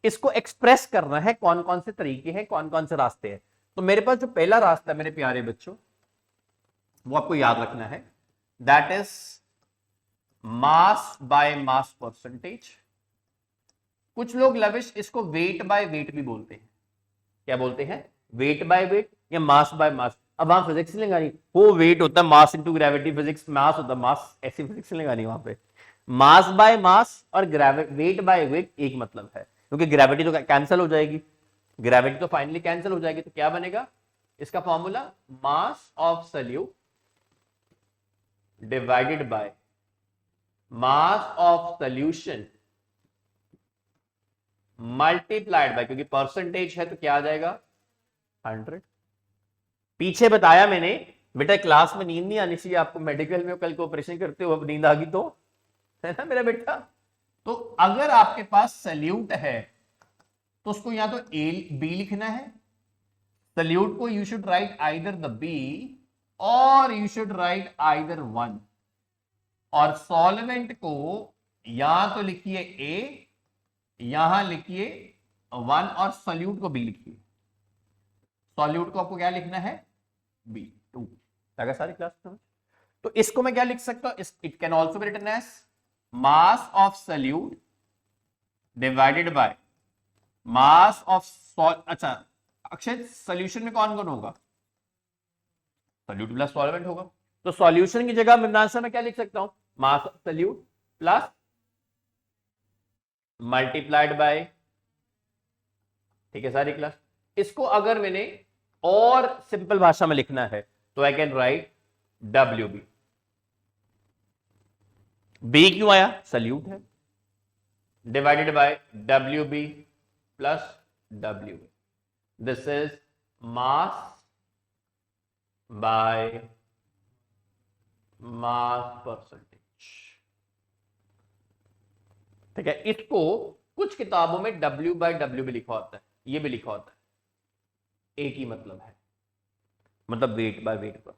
इसको एक्सप्रेस करना है, कौन कौन से तरीके हैं, कौन कौन से रास्ते हैं। तो मेरे पास जो पहला रास्ता है मेरे प्यारे बच्चों, वो आपको याद रखना है, that is mass by mass percentage. कुछ लोग लविश इसको वेट बाय वेट भी बोलते हैं। क्या बोलते हैं? वेट बाय वेट या मास बाय मास। अब वहां फिजिक्स नहीं लगानी, वो वेट होता है मास इनटू ग्रेविटी, फिजिक्स मास होता है मास, ऐसी फिजिक्स नहीं लगानी वहां पे। मास बाय मास और वेट बाय वेट एक मतलब है, क्योंकि ग्रेविटी तो कैंसिल हो जाएगी, ग्रेविटी तो फाइनली कैंसिल हो जाएगी। तो क्या बनेगा इसका formula? Mass of solute divided by mass of solution multiplied bye, क्योंकि परसेंटेज है तो क्या आ जाएगा 100। पीछे बताया मैंने बेटा, क्लास में नींद नहीं आनी चाहिए आपको, मेडिकल में कल को ऑपरेशन करते हो अब नींद आ गई तो, है ना मेरा बेटा। तो अगर आपके पास सल्यूट है तो उसको या तो बी लिखना है, सल्यूट को you should write either the B और यू शुड राइट आइदर 1, और सॉल्वेंट को या तो लिखिए ए, यहां लिखिए 1 और सॉल्यूट को बी लिखिए। सॉल्यूट को आपको क्या लिखना है? बी 2। अगर सारी क्लास समझ, तो इसको मैं क्या लिख सकता हूं? It can also be written as mass of solute divided by mass of अच्छा अक्षय, सॉल्यूशन में कौन कौन होगा? सॉल्यूट प्लस सॉल्वेंट होगा। तो सॉल्यूशन की जगह मेरे आंसर में क्या लिख सकता हूं? मास of solute plus multiplied by, ठीक है सारी क्लास। इसको अगर मैंने और सिंपल भाषा में लिखना है तो I can write W B. B क्यों आया? सल्यूट है, divided by W B plus W B. This is mass by mass percentage. ठीक है, इसको कुछ किताबों में W बाय डब्ल्यू भी लिखा होता है, ये भी लिखा होता है, एक ही मतलब है, मतलब वेट बाय वेट पर।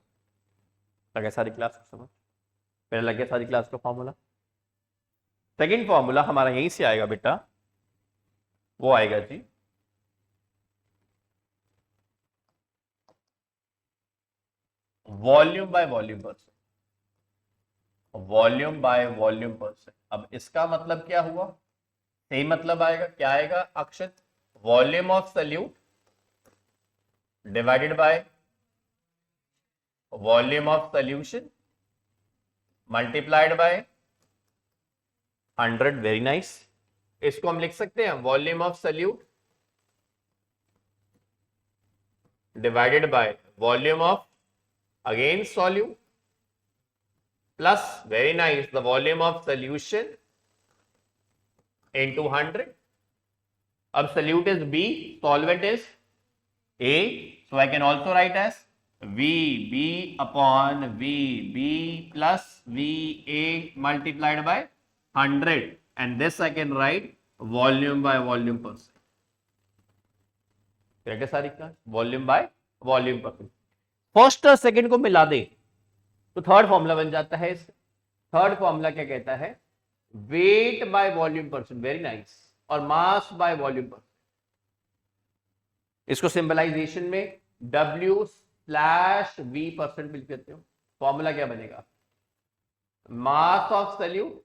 लगे सारी क्लास को समझ? पहले लग गया सारी क्लास का फॉर्मूला। सेकंड फॉर्मूला हमारा यहीं से आएगा बेटा, वो आएगा जी volume by volume percent, volume by volume percent. अब इसका मतलब क्या हुआ? सही मतलब आएगा, क्या आएगा Akshat? Volume of solute divided by volume of solution multiplied by 100। Very nice. इसको हम लिख सकते हैं volume of solute divided by volume of again solute plus, very nice, the volume of solution into 100. अब solute is B, solvent is A, so I can also write as VB upon VB plus VA multiplied by 100, and this I can write volume by volume percent. क्या सारी class? Volume by volume percent. First और second को मिला दे तो third formula बन जाता है। Third formula क्या कहता है? Weight by volume percent. Very nice. और मास बाय वॉल्यूम परसेंट। इसको सिंबलाइजेशन में W/V% लिख देते हो, फॉर्मूला क्या बनेगा, mass of solute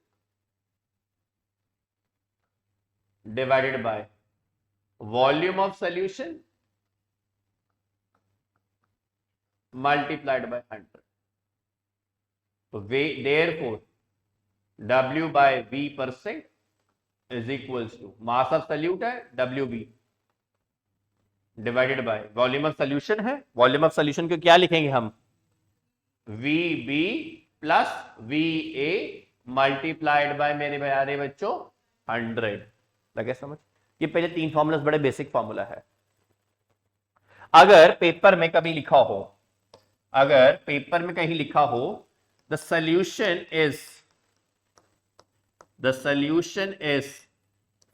divided by volume of solution multiplied by 100। तो therefore W/V% is equals to mass of solute है WV divided by volume of solution है, वॉल्यूम ऑफ सॉल्यूशन को क्या लिखेंगे हम, VB plus VA multiplied by मेरे प्यारे बच्चों 100। लगे समझ। ये पहले 3 फॉर्मूला बड़े बेसिक फॉर्मूला है। अगर पेपर में कभी लिखा हो, अगर पेपर में कहीं लिखा हो the solution is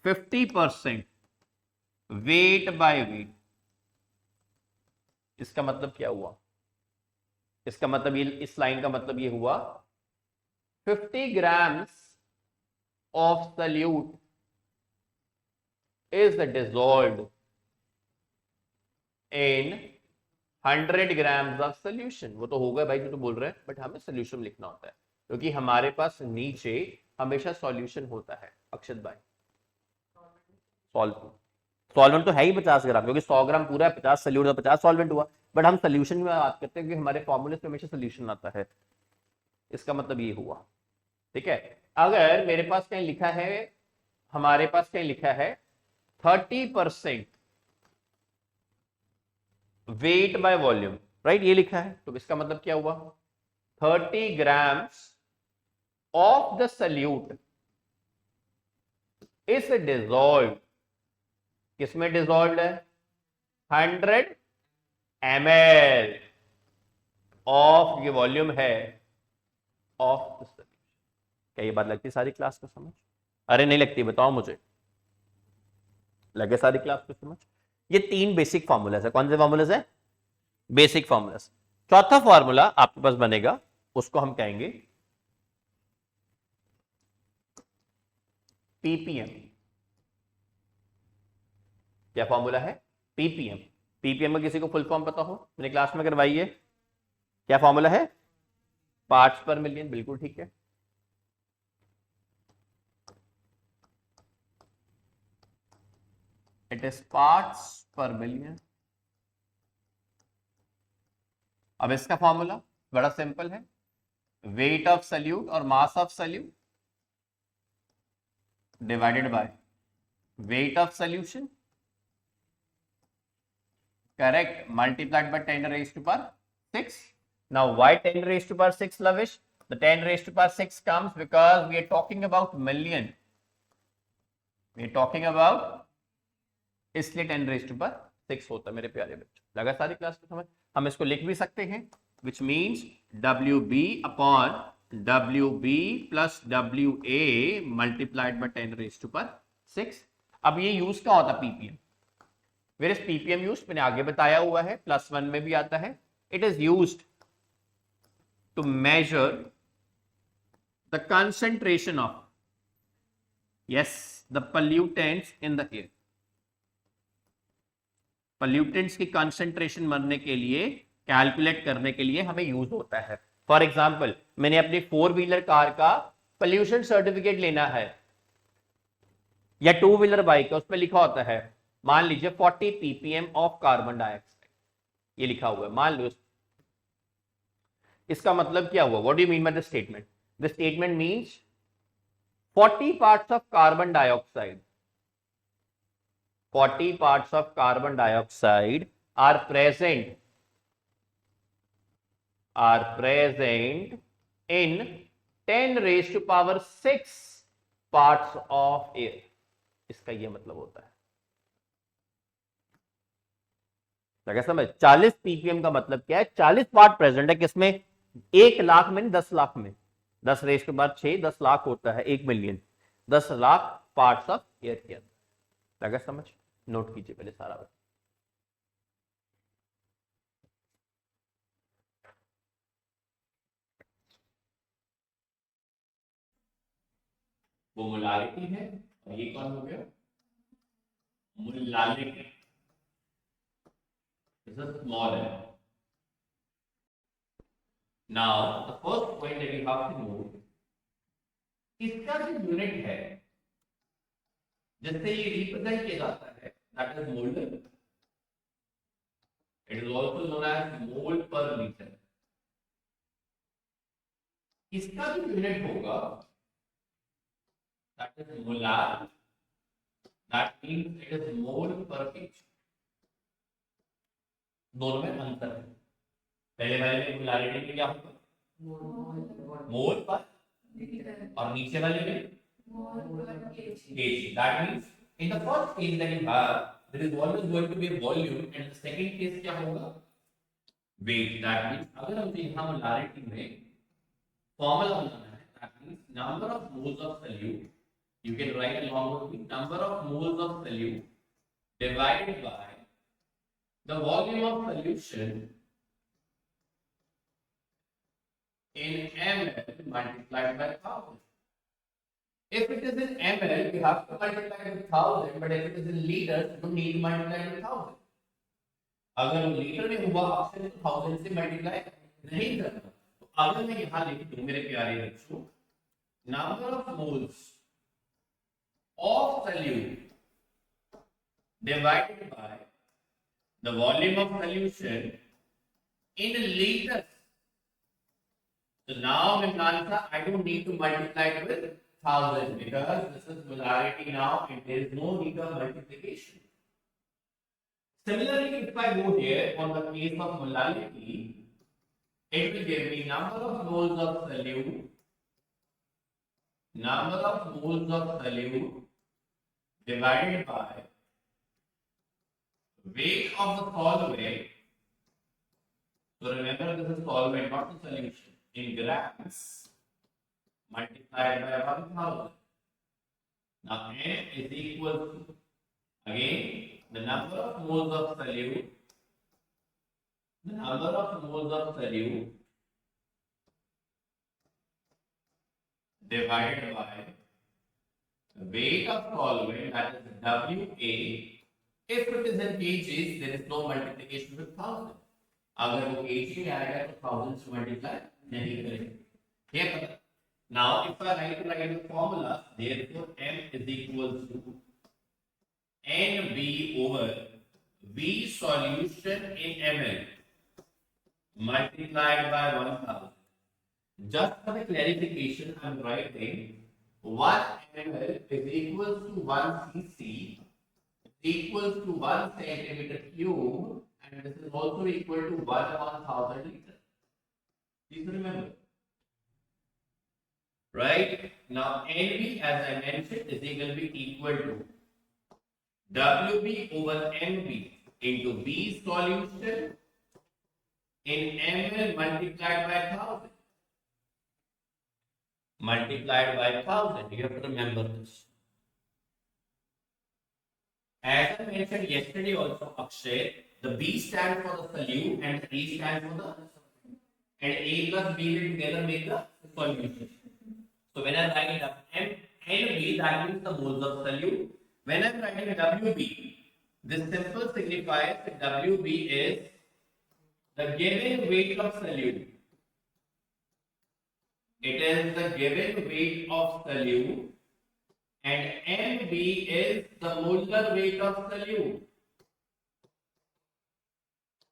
50% weight by weight, इसका मतलब क्या हुआ, इसका मतलब ये, इस लाइन का मतलब ये हुआ 50 grams of solute is dissolved in 100 grams of solution. वो तो होगा भाई जो तो बोल रहे हैं, बट हमें सोल्यूशन लिखना होता है क्योंकि हमारे पास नीचे हमेशा सॉल्यूशन होता है। अक्षत भाई सॉल्वेंट तो है ही 50 ग्राम, क्योंकि 100 ग्राम पूरा है, 50 सल्यूट तो 50 सॉल्वेंट हुआ, बट हम सोल्यूशन में बात करते हैं कि हमारे फॉर्मूले में हमेशा सोल्यूशन आता है। इसका मतलब ये हुआ, ठीक है। अगर मेरे पास कहीं लिखा है, हमारे पास कहीं लिखा है 30% वेट बाय वॉल्यूम, राइट, ये लिखा है, तो इसका मतलब क्या हुआ, 30 grams of the solute is dissolved, किसमें डिसॉल्व्ड है, 100 ml ऑफ, ये वॉल्यूम है ऑफ द सल्यूशन। क्या ये बात लगती है सारी क्लास को समझ? अरे नहीं लगती, बताओ मुझे, लगे सारी क्लास को समझ? ये 3 बेसिक फॉर्मूलाज है। कौन से फॉर्मूलाज है, बेसिक फॉर्मूलाज। चौथा फॉर्मूला आपके पास बनेगा, उसको हम कहेंगे पीपीएम। क्या फॉर्मूला है, पीपीएम। पीपीएम का किसी को फुल फॉर्म पता हो, मैंने क्लास में करवाई है। क्या फॉर्मूला है, पार्ट्स पर मिलियन, बिल्कुल ठीक है। इट इज पार्ट्स पर मिलियन। अब इसका फॉर्मूला बड़ा सिंपल है, वेट ऑफ सल्यूट और मास of solute divided by weight of solution, correct, multiplied by 10 raised to power 6. Now why 10 raised to power 6, Lavish? The 10 raised to power 6 comes because we are talking about million. We are talking about, इसलिए 10 raised to power 6 होता है मेरे प्यारे बच्चों। लगा सारी class को समझ? हम इसको लिख भी सकते हैं, which means WB upon WB plus WA multiplied by 10 raised to power 6। अब ये यूज क्या होता है PPM, where is PPM use, मैंने आगे बताया हुआ है, +1 में भी आता है। It is used to measure the concentration of, yes, the pollutants in the air. Pollutants की कंसंट्रेशन मरने के लिए, कैलकुलेट करने के लिए हमें यूज होता है। फॉर एग्जाम्पल, मैंने अपनी 4 व्हीलर कार का पोल्यूशन सर्टिफिकेट लेना है, या 2 व्हीलर बाइक का, उसमें लिखा होता है, मान लीजिए 40 ppm ऑफ कार्बन डाइऑक्साइड, ये लिखा हुआ है, मान लो। इसका मतलब क्या हुआ, what do you mean by the statement? The statement means 40 parts of carbon dioxide, 40 parts of carbon dioxide are present in 10 raised to power 6 parts of air. इसका ये मतलब होता है, लगा समझ? 40 ppm का मतलब क्या है, 40 पार्ट प्रेजेंट है, किसमें, 1 लाख में, 10 लाख में, 10 रेज के बाद 6, 10 लाख होता है, 1 million, 10 lakh parts of air के अंदर। लगा समझ? नोट कीजिए पहले सारा बात। वो मोलारिटी है, और ये कौन हो गया, molality. This is small m. Now, the first point that you have to know, इसका जो यूनिट है जिससे ये रिप्रेजेंट किया जाता है, that is mole. It is also known as mole per liter. इसका जो यूनिट होगा, that is molar. That means it is mole per kg. दोनों में अंतर है. पहले वाले में मोलारिटी में क्या होगा, मोल पर, और नीचे वाले में kg. That means in the first case that you have, there is always going to be a volume, and the second case क्या होगा, weight. That means अगर हमसे यहाँ मोलारिटी में फॉर्मूला बनाना है, that means number of moles of solute, you can write along with me, number of moles of solute divided by the volume of solution in ml multiplied by 1000. If it is in ml, you have to multiply with 1000, but if it is in liters, you don't need to multiply with 1000. अगर litre में हुआ option तो 1000 से multiply नहीं करना. तो अगर मैं यहाँ लिख दूं मेरे प्यारे बच्चों, number of moles of solute divided by the volume of solution in liters. So now Mimnansa, I don't need to multiply it with 1000 because this is molarity now and there is no need of multiplication. Similarly, if I go here on the case of molality, it will give me number of moles of solute, divided by weight of the solvent. So remember, this is solvent, not the solution, in grams multiplied by 1000. Now n is equal to, again, the number of moles of solute, divided by the weight of solvent, that is WA. If it is in kgs, there is no multiplication with 1000. अगर वो kg में आएगा तो 1000 से multiply नहीं करेंगे. ठीक है. Now, if I write the formula, therefore m is equal to NB over V solution in ml multiplied by 1000. Just for the clarification, I am writing 1 ml is equal to 1 cc equals to 1 centimeter cube, and this is also equal to 1/1000 liter. Please remember. Right? Now, NB, as I mentioned, is going to be equal to WB over MB into V solution in ml multiplied by 1000. Multiplied by 1000. You have to remember this. As I mentioned yesterday also, Akshay, the B stands for the solute and the A stands for the, and A plus B will together make the solution. So when I write up NB, that means the moles of solute. When I am writing WB, this simple signifies that WB is the given weight of solute. It is the given weight of solute, and MB is the molar weight of solute.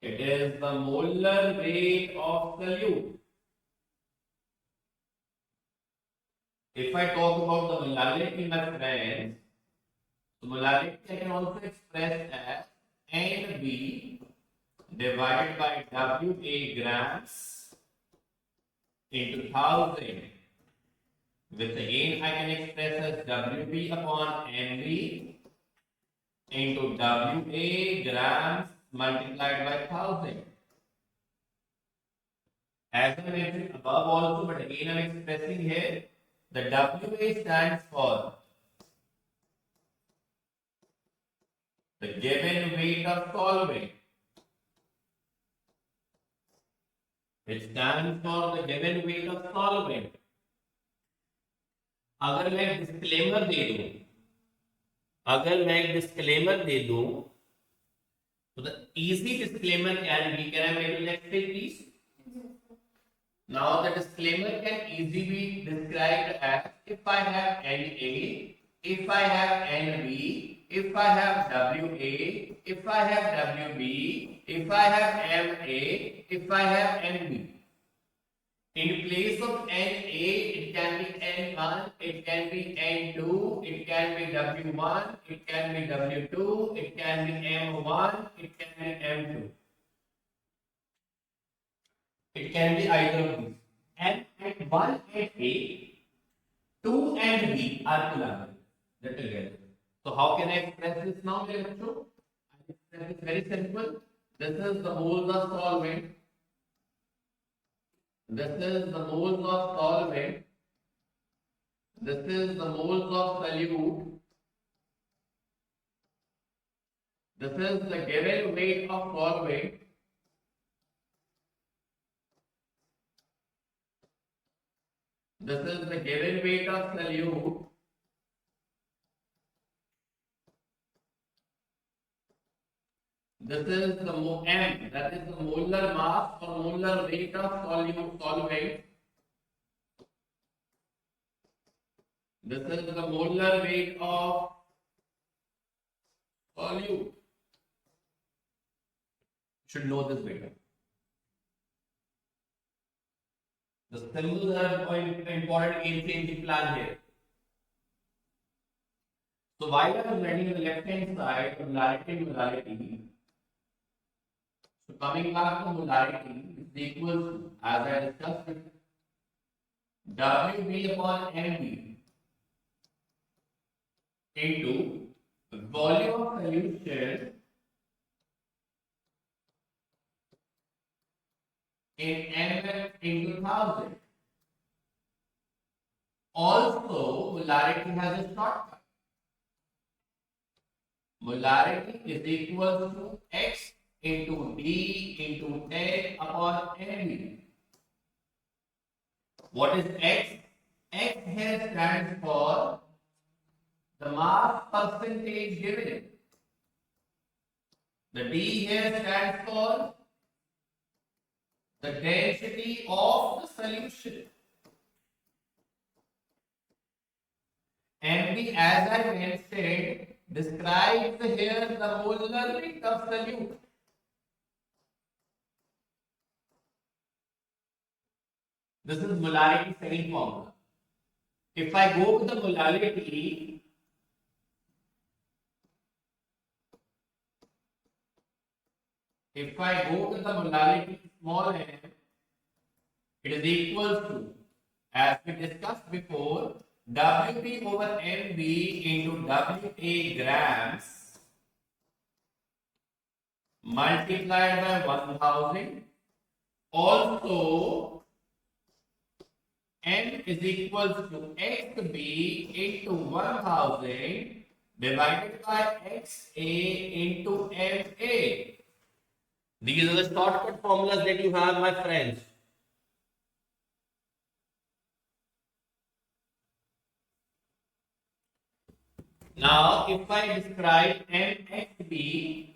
It is the molar weight of solute. If I talk about the molarity, my friends, so molarity I can also express as NB divided by WA grams into 1000, which again I can express as WB upon MB into WA grams multiplied by 1000. As I mentioned above also, but again I am expressing here, the WA stands for the given weight of solvent. It stands for the given weight of solvent. अगर मैं disclaimer दे दूं, So the easy disclaimer can be, can I make the next page please? Now the disclaimer can easily be described as if I have NA, if I have NB, if I have WA, if I have WB, if I have MA, if I have NB. In place of NA, it can be N1, it can be N2, it can be W1, it can be W2, it can be M1, it can be M2. It can be either of these. And at 1 and A, 2 and B are collaborating. They're together. So how can I express this now, dear bachcho? I express it very simple. This is the moles of solvent. This is the moles of solvent. This is the moles of solute. This is the given weight of solvent. This is the given weight of solute. This is the M, that is the molar mass or molar weight of solvent. This is the molar weight of solute. Should know this better. The symbols are important in changing plan here. So while I was writing on the left hand side, molarity. So coming back to molarity is equal to, as I discussed, WB upon MB into volume of solution in ml into 1000. Also, molarity has a shortcut. Molarity is equal to X into D into 10 upon NB. What is X? X here stands for the mass percentage given. The D here stands for the density of the solution. MB, as I mentioned, describes here the molar weight of solute. This is molarity second formula. If I go with the molarity, small m, it is equal to, as we discussed before, WB over MB into WA grams multiplied by 1000. Also, M is equal to XB into 1000 divided by XA into MA. These are the shortcut formulas that you have, my friends. Now, if I describe MXB,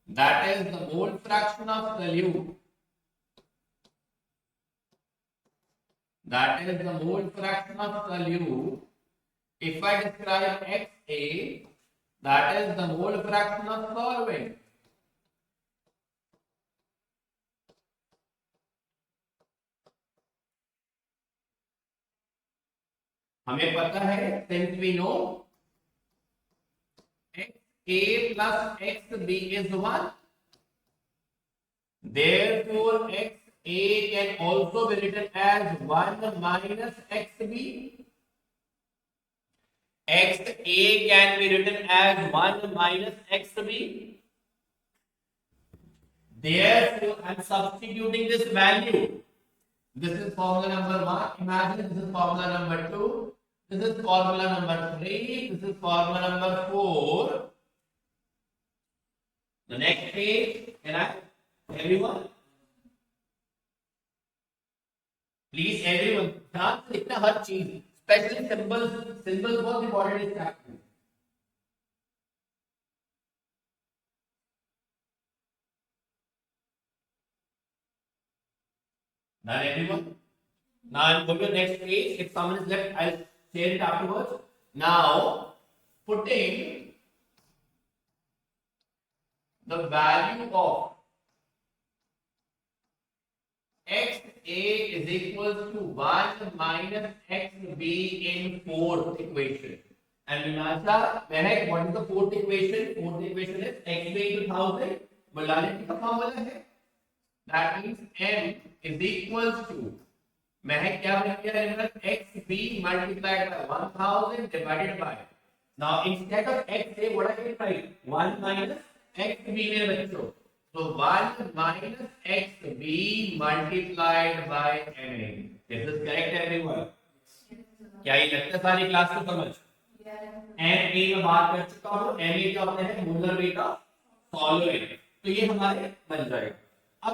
that is the mole fraction of solute. That is the mole fraction of solute. If I describe XA, that is the mole fraction of solvent. हमें पता है, since we know XA plus XB is 1, therefore XA can also be written as 1 minus XB. XA can be written as 1 minus XB. Therefore, I am substituting this value. This is formula number 1. Imagine this is formula number 2. This is formula number 3. This is formula number 4. The next page, can I? Everyone? Please, everyone. ध्यान से लिखना हर चीज, especially symbols. Symbols बहुत important है. Done everyone? Now I'm going to the next page. If someone is left, I'll share it afterwards. Now, putting the value of x a is equal to 1 minus x b in fourth equation. And Vinasha, Mehak, what is the fourth equation? Fourth equation is x b into 1000. Molality का formula है. That means m is equal to महक क्या बन गया result xb multiplied by 1000 divided by now instead of x a what I can write 1 minus xb मेरे बच्चों so 1 minus xb multiplied by ma this is correct everyone क्या ये लगता है सारी क्लास को समझ ma में बात कर चुका हूं ma क्या होता है मोलर वेट ऑफ सॉल्वेंट तो ये हमारे बन जाएगा अब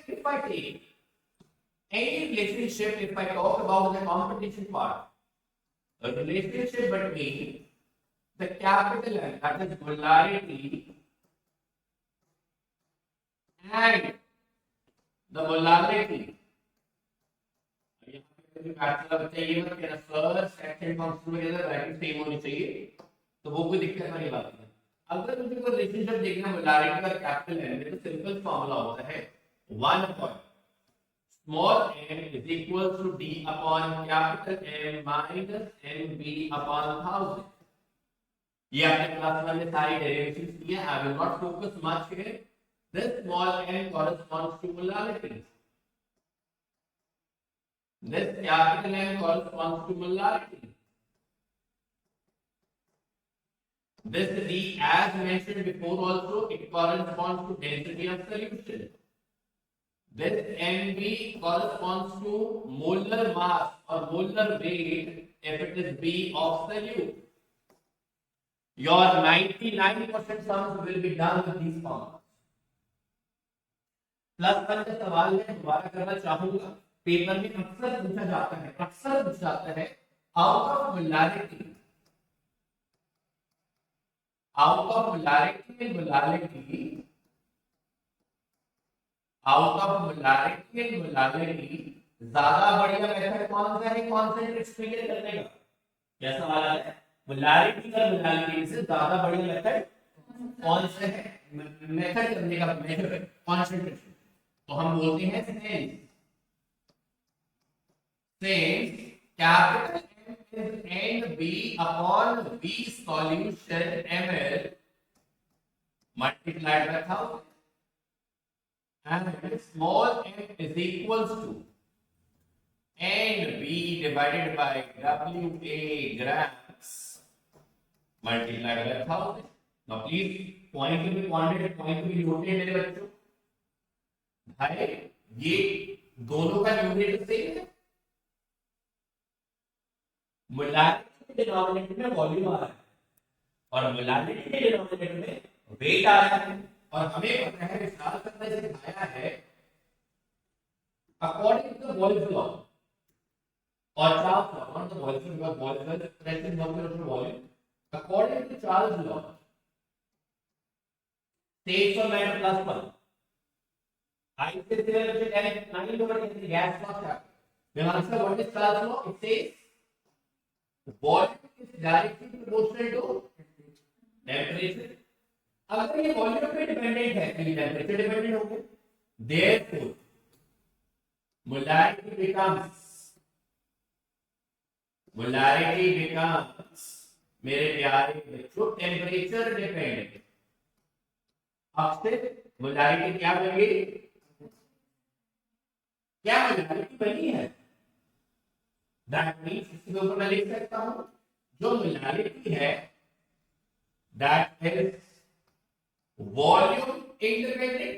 if I take any relationship, if I talk about the competition part, a relationship between the capital N, that is molarity, and the molarity. तो वो कोई दिक्कत वाली बात नहीं. अगर मुझे कोई रिलेशनशिप देखना मोलारिटी और कैपिटल एन में तो सिंपल फॉर्मूला होता है 1 small m is equal to d upon capital M minus mb upon 1000. ये आपने क्लास में सारी डेरिवेशंस की है. I will not focus much here. This small m corresponds to molarity. This capital M corresponds to molarity. This d, as mentioned before, also it corresponds to density of solution. This Mb corresponds to molar mass or molar weight if it is B of solute. Your 99% sums will be done with these formulas. Plus one का सवाल मैं दोबारा करना चाहूंगा. Paper में अक्सर पूछा जाता है out of molarity out of molarity and molality ज्यादा बढ़िया मेथड कौन सा है कॉन्सेंट्रेट फिगर करने का? क्या सवाल आता है? मोलारिटी और मोलालिटी से ज्यादा बढ़िया मेथड कौन सा है मेथड करने का? Method concentration. तो हम बोलते हैं since capital M is NB upon V solution ml multiplied by 1000 and small m is equals to NB divided by WA grams multiplied by 1000. Now please point to be pointed, point to be noted मेरे बच्चों. भाई ये दोनों का numerator same है. Molarity के denominator में volume आ रहा है और मोलारिटी के डिनोमिनेटर में वेट आ रहा है. और हमें पता है विशाल सर ने दिखाया है according to the volume law और Charles law. Not the volume law, volume pressure molecular volume. According to Charles law states of matter plus 1 I say there is a 9 over in the gas law. When answer what is Charles law? It says volume is directly proportional to temperature. अगर ये volume पे dependent है तो ये temperature dependent होगा. Therefore, molarity becomes मेरे प्यारे बच्चों टेम्परेचर डिपेंडेंट. अब से मोलारिटी क्या बनेगी? क्या मोलारिटी बनी है? दैट मींस इसके ऊपर मैं लिख सकता हूं जो मोलारिटी है that is volume independent.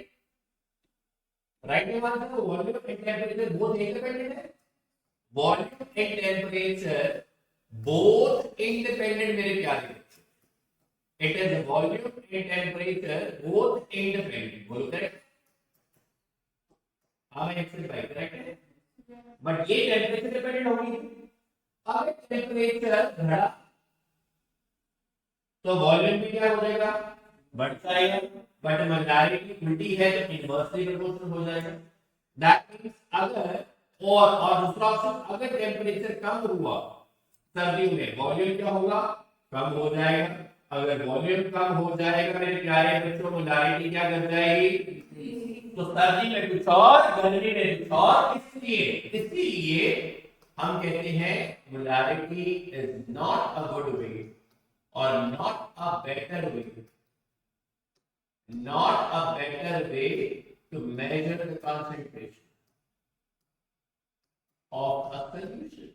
Right में मान लो volume and temperature both independent है. Volume and temperature both independent मेरे प्यारे बच्चों. It is volume and temperature both independent. बोलो करेक्ट? हाँ मैं एक्सेल बाय करेक्ट है. बट ये टेंपरेचर डिपेंडेंट होगी. अब टेंपरेचर बढ़ा तो वॉल्यूम भी क्या हो जाएगा? बढ़ता है. बट मोलारिटी उल्टी है तो इनवर्सली प्रोपोर्शनल हो जाएगा. दैट मींस अगर और दूसरा ऑप्शन, अगर टेम्परेचर कम हुआ सर्दियों में, वॉल्यूम क्या होगा, कम हो जाएगा। अगर वॉल्यूम कम हो जाएगा मेरे प्यारे बच्चों, मोलारिटी क्या कर जाएगी, तो सर्दी में कुछ और, गर्मी में कुछ और। इसीलिए हम कहते हैं molarity is not a good way और not a better way, not a better way to measure the concentration of a solution.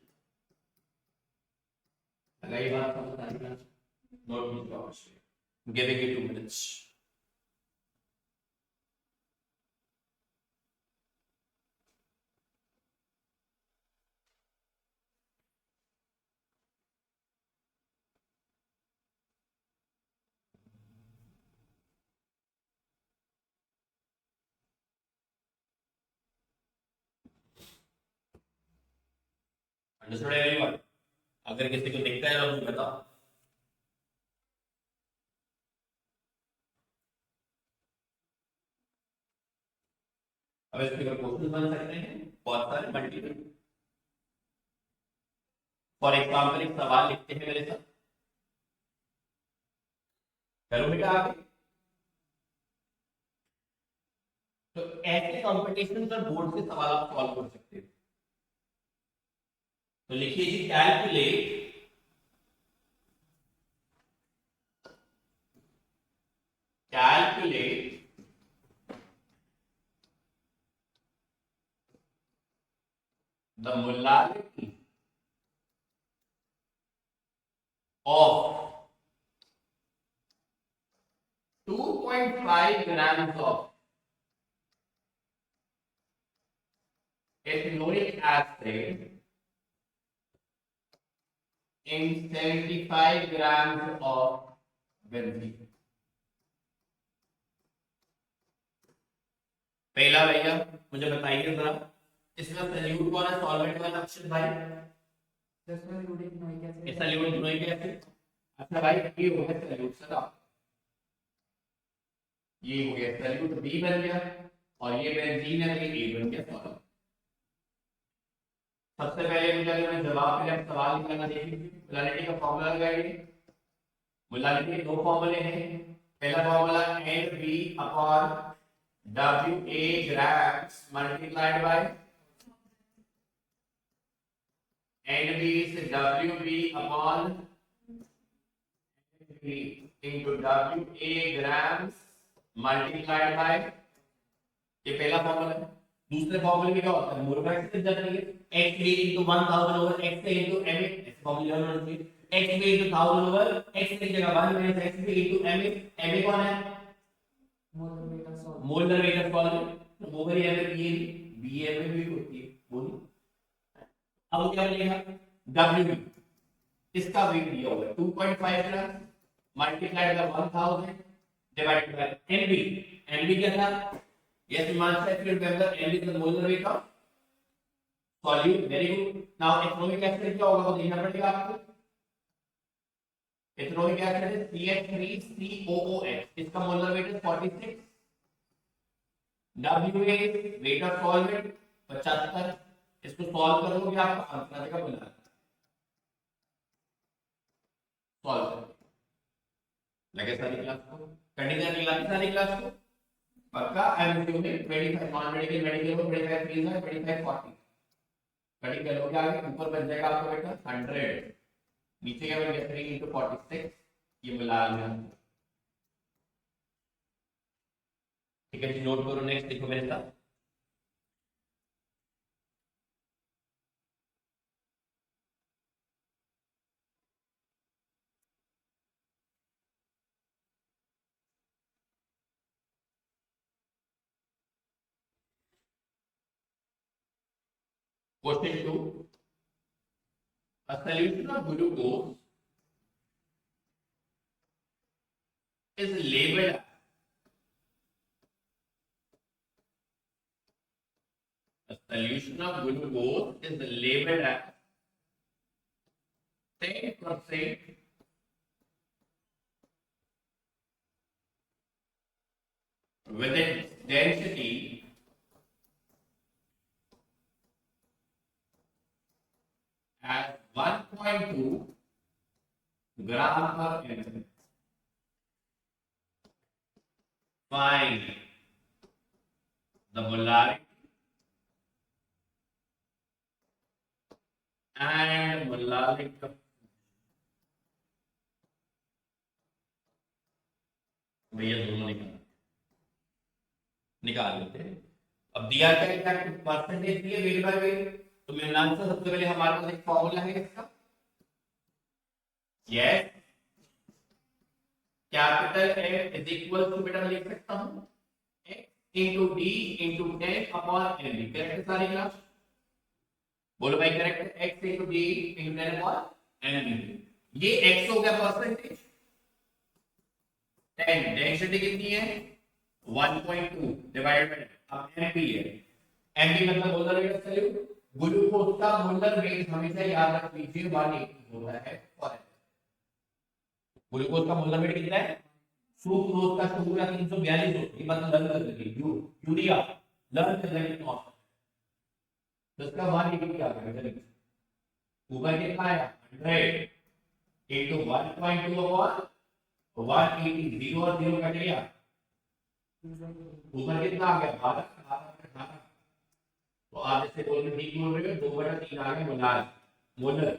अगली बात समझ आ रही है? Note कीजिए, giving you 2 minutes. Understood everyone? अगर किसी को दिखता है तो मुझे बताओ। अब इसके क्वेश्चन बन सकते हैं बहुत सारे, मल्टीपल। फॉर एग्जाम्पल एक सवाल लिखते हैं मेरे साथ, करो बेटा आगे। तो ऐसे कॉम्पिटिशन पर बोर्ड से सवाल आप सॉल्व कर सकते हो। तो लिखिए जी, calculate the molarity of 2.5 grams of ethanoic acid in 75 grams of benzene. पहला भैया मुझे बताइए जरा, इसमें सॉल्यूट कौन है, सॉल्वेंट कौन है अक्षर भाई? Solute acid. अच्छा भाई, ये हो गया सॉल्यूट सर, ये हो गया सॉल्यूट बी बन गया, और ये बेंजीन है तो ये बन गया सॉल्वेंट। सबसे पहले मुझे अगर मैं जवाब के लिए सवाल निकालना देखिए, मोलारिटी का फॉर्मूला लगाइए। मोलारिटी के दो फॉर्मूले हैं, पहला formula NB upon WA grams multiplied by NB is WB upon into WA grams multiplied by, ये पहला फॉर्मूला है। दूसरे फॉर्मूले में क्या होता है, मोल फ्रैक्शन से जाती है, x3 into 1000 over x into ma, ऐसे फॉर्मूला होना चाहिए। x3 into 1000 over x की जगह 1 minus x3 into ma, ma कौन है, मोलर वेट ऑफ सॉल्वेंट, तो मोलर एनर्जी ये bma भी होती है, बोलिए। अब क्या बनेगा, wb, इसका वेट दिया हुआ है 2.5 gram multiplied by 1000 divided by nb। nb क्या था, yes master, if you remember, nb is the molar weight of solute, very good। now ethanoic acid क्या होगा वो देखना पड़ेगा आपको। ethanoic acid is CH3COOH, इसका मोलर वेट है 46, WA वेट ऑफ सॉल्वेंट 75। इसको सॉल्व करोगे आपका आंसर आएगा बोला, सॉल्व करो। लगे सारी क्लास को, कंडीशन निकाली सारी क्लास को पक्का। I am assuming 25 non medical, medical को 25 फ्रीज है, 25 40 कटिंग करोगे आगे, ऊपर बन जाएगा आपका बेटा 100, नीचे क्या बन गया 3 into 46, ये मिला लिया। ठीक है जी, नोट करो, नेक्स्ट देखो मेरे साथ। Question 2, a solution of glucose is labeled, a solution of glucose is labeled as 10% with its density 1.2 gram पर M. Find the molarity and मोलारिक भैया दोनों निकाल लेते हैं। अब दिया क्या क्या परसेंटेज दिए वेट बाय वेट, तो मेरा आंसर सबसे पहले हमारे पास एक फॉर्मूला है इसका, yes capital F is equal to, बेटा मैं लिख सकता हूं x into D into 10 upon M. Correct है सारी क्लास? बोलो भाई करेक्ट है, x into D into 10 upon M. ये x हो गया परसेंटेज, 10 डेंसिटी कितनी है 1.2 डिवाइडेड बाय, अब एमपी है, एमपी मतलब molar weight of solute. Glucose का मोलर वेट हमेशा याद रख लीजिए 180 होता है फॉर एम। ग्लूकोज का मोलर वेट कितना है, सुक्रोज का शुगर 342 होती है, मतलब लर्न कर लीजिए यूरिया लर्न कर लेंगे नॉट, तो इसका 180 आ गया चलिए, ऊपर कितना आया 100 into 1.2 अपॉन 180, 0 और 0 कट गया, ऊपर कितना आ गया 12, तो आप इससे बोल में ठीक बोल रहे हो, 2/3 आ गया मोलार मोलर,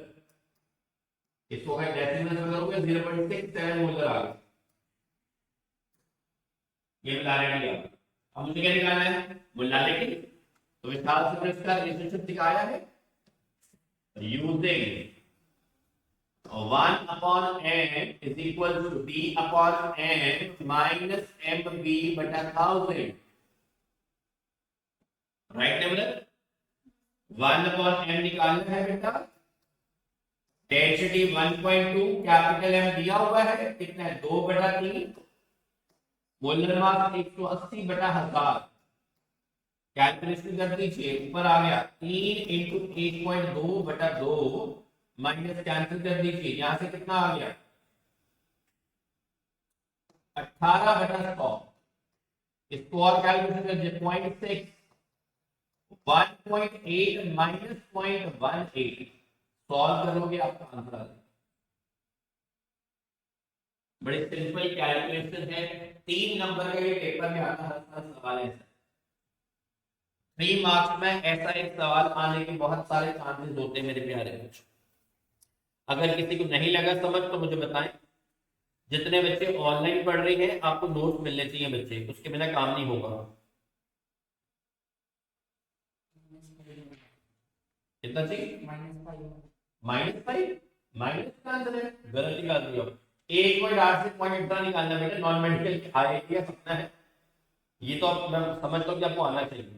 इसको अगर डेसिमल में करोगे 0.67 मोलर आ गया, ये मोलारिटी आ गया। अब मुझे क्या निकालना है मोलारिटी, तो विस्तार से इसका रिलेशनशिप दिखाया है using 1 upon n is equal to d upon n minus mb बटा 1000, राइट नेबलर। 1 upon m निकालना है बेटा, डेंसिटी 1.2, कैपिटल M दिया हुआ है कितना है 2/3, मोलर मास 180 बटा 1000, कैलकुलेशन कर दीजिए, ऊपर आ गया 3 इंटू 1.2 बटा 2 माइनस कैंसिल कर दीजिए, यहां से कितना आ गया 18 बटा 100, इसको और कैलकुलेशन कर दीजिए 0.6, 1.8 माइनस 0.18, सॉल्व करोगे आपका आंसर आ जाएगा। बड़ी सिंपल कैलकुलेशन है, 3 नंबर का ये पेपर में आता हर साल सवाल है, 3 मार्क्स में ऐसा एक सवाल आने के बहुत सारे चांसेस होते हैं मेरे प्यारे बच्चों। अगर किसी को नहीं लगा समझ तो मुझे बताएं। जितने बच्चे ऑनलाइन पढ़ रहे हैं आपको नोट्स मिलने चाहिए बच्चे, उसके बिना काम नहीं होगा। कितना चाहिए -5, माइनस का आंसर है, गलत निकाल दिया। 1.8 से पॉइंट इतना निकालना बेटा, नॉन मेडिकल आईआईटी कितना है ये तो आप मैं समझता हूँ कि आपको आना चाहिए।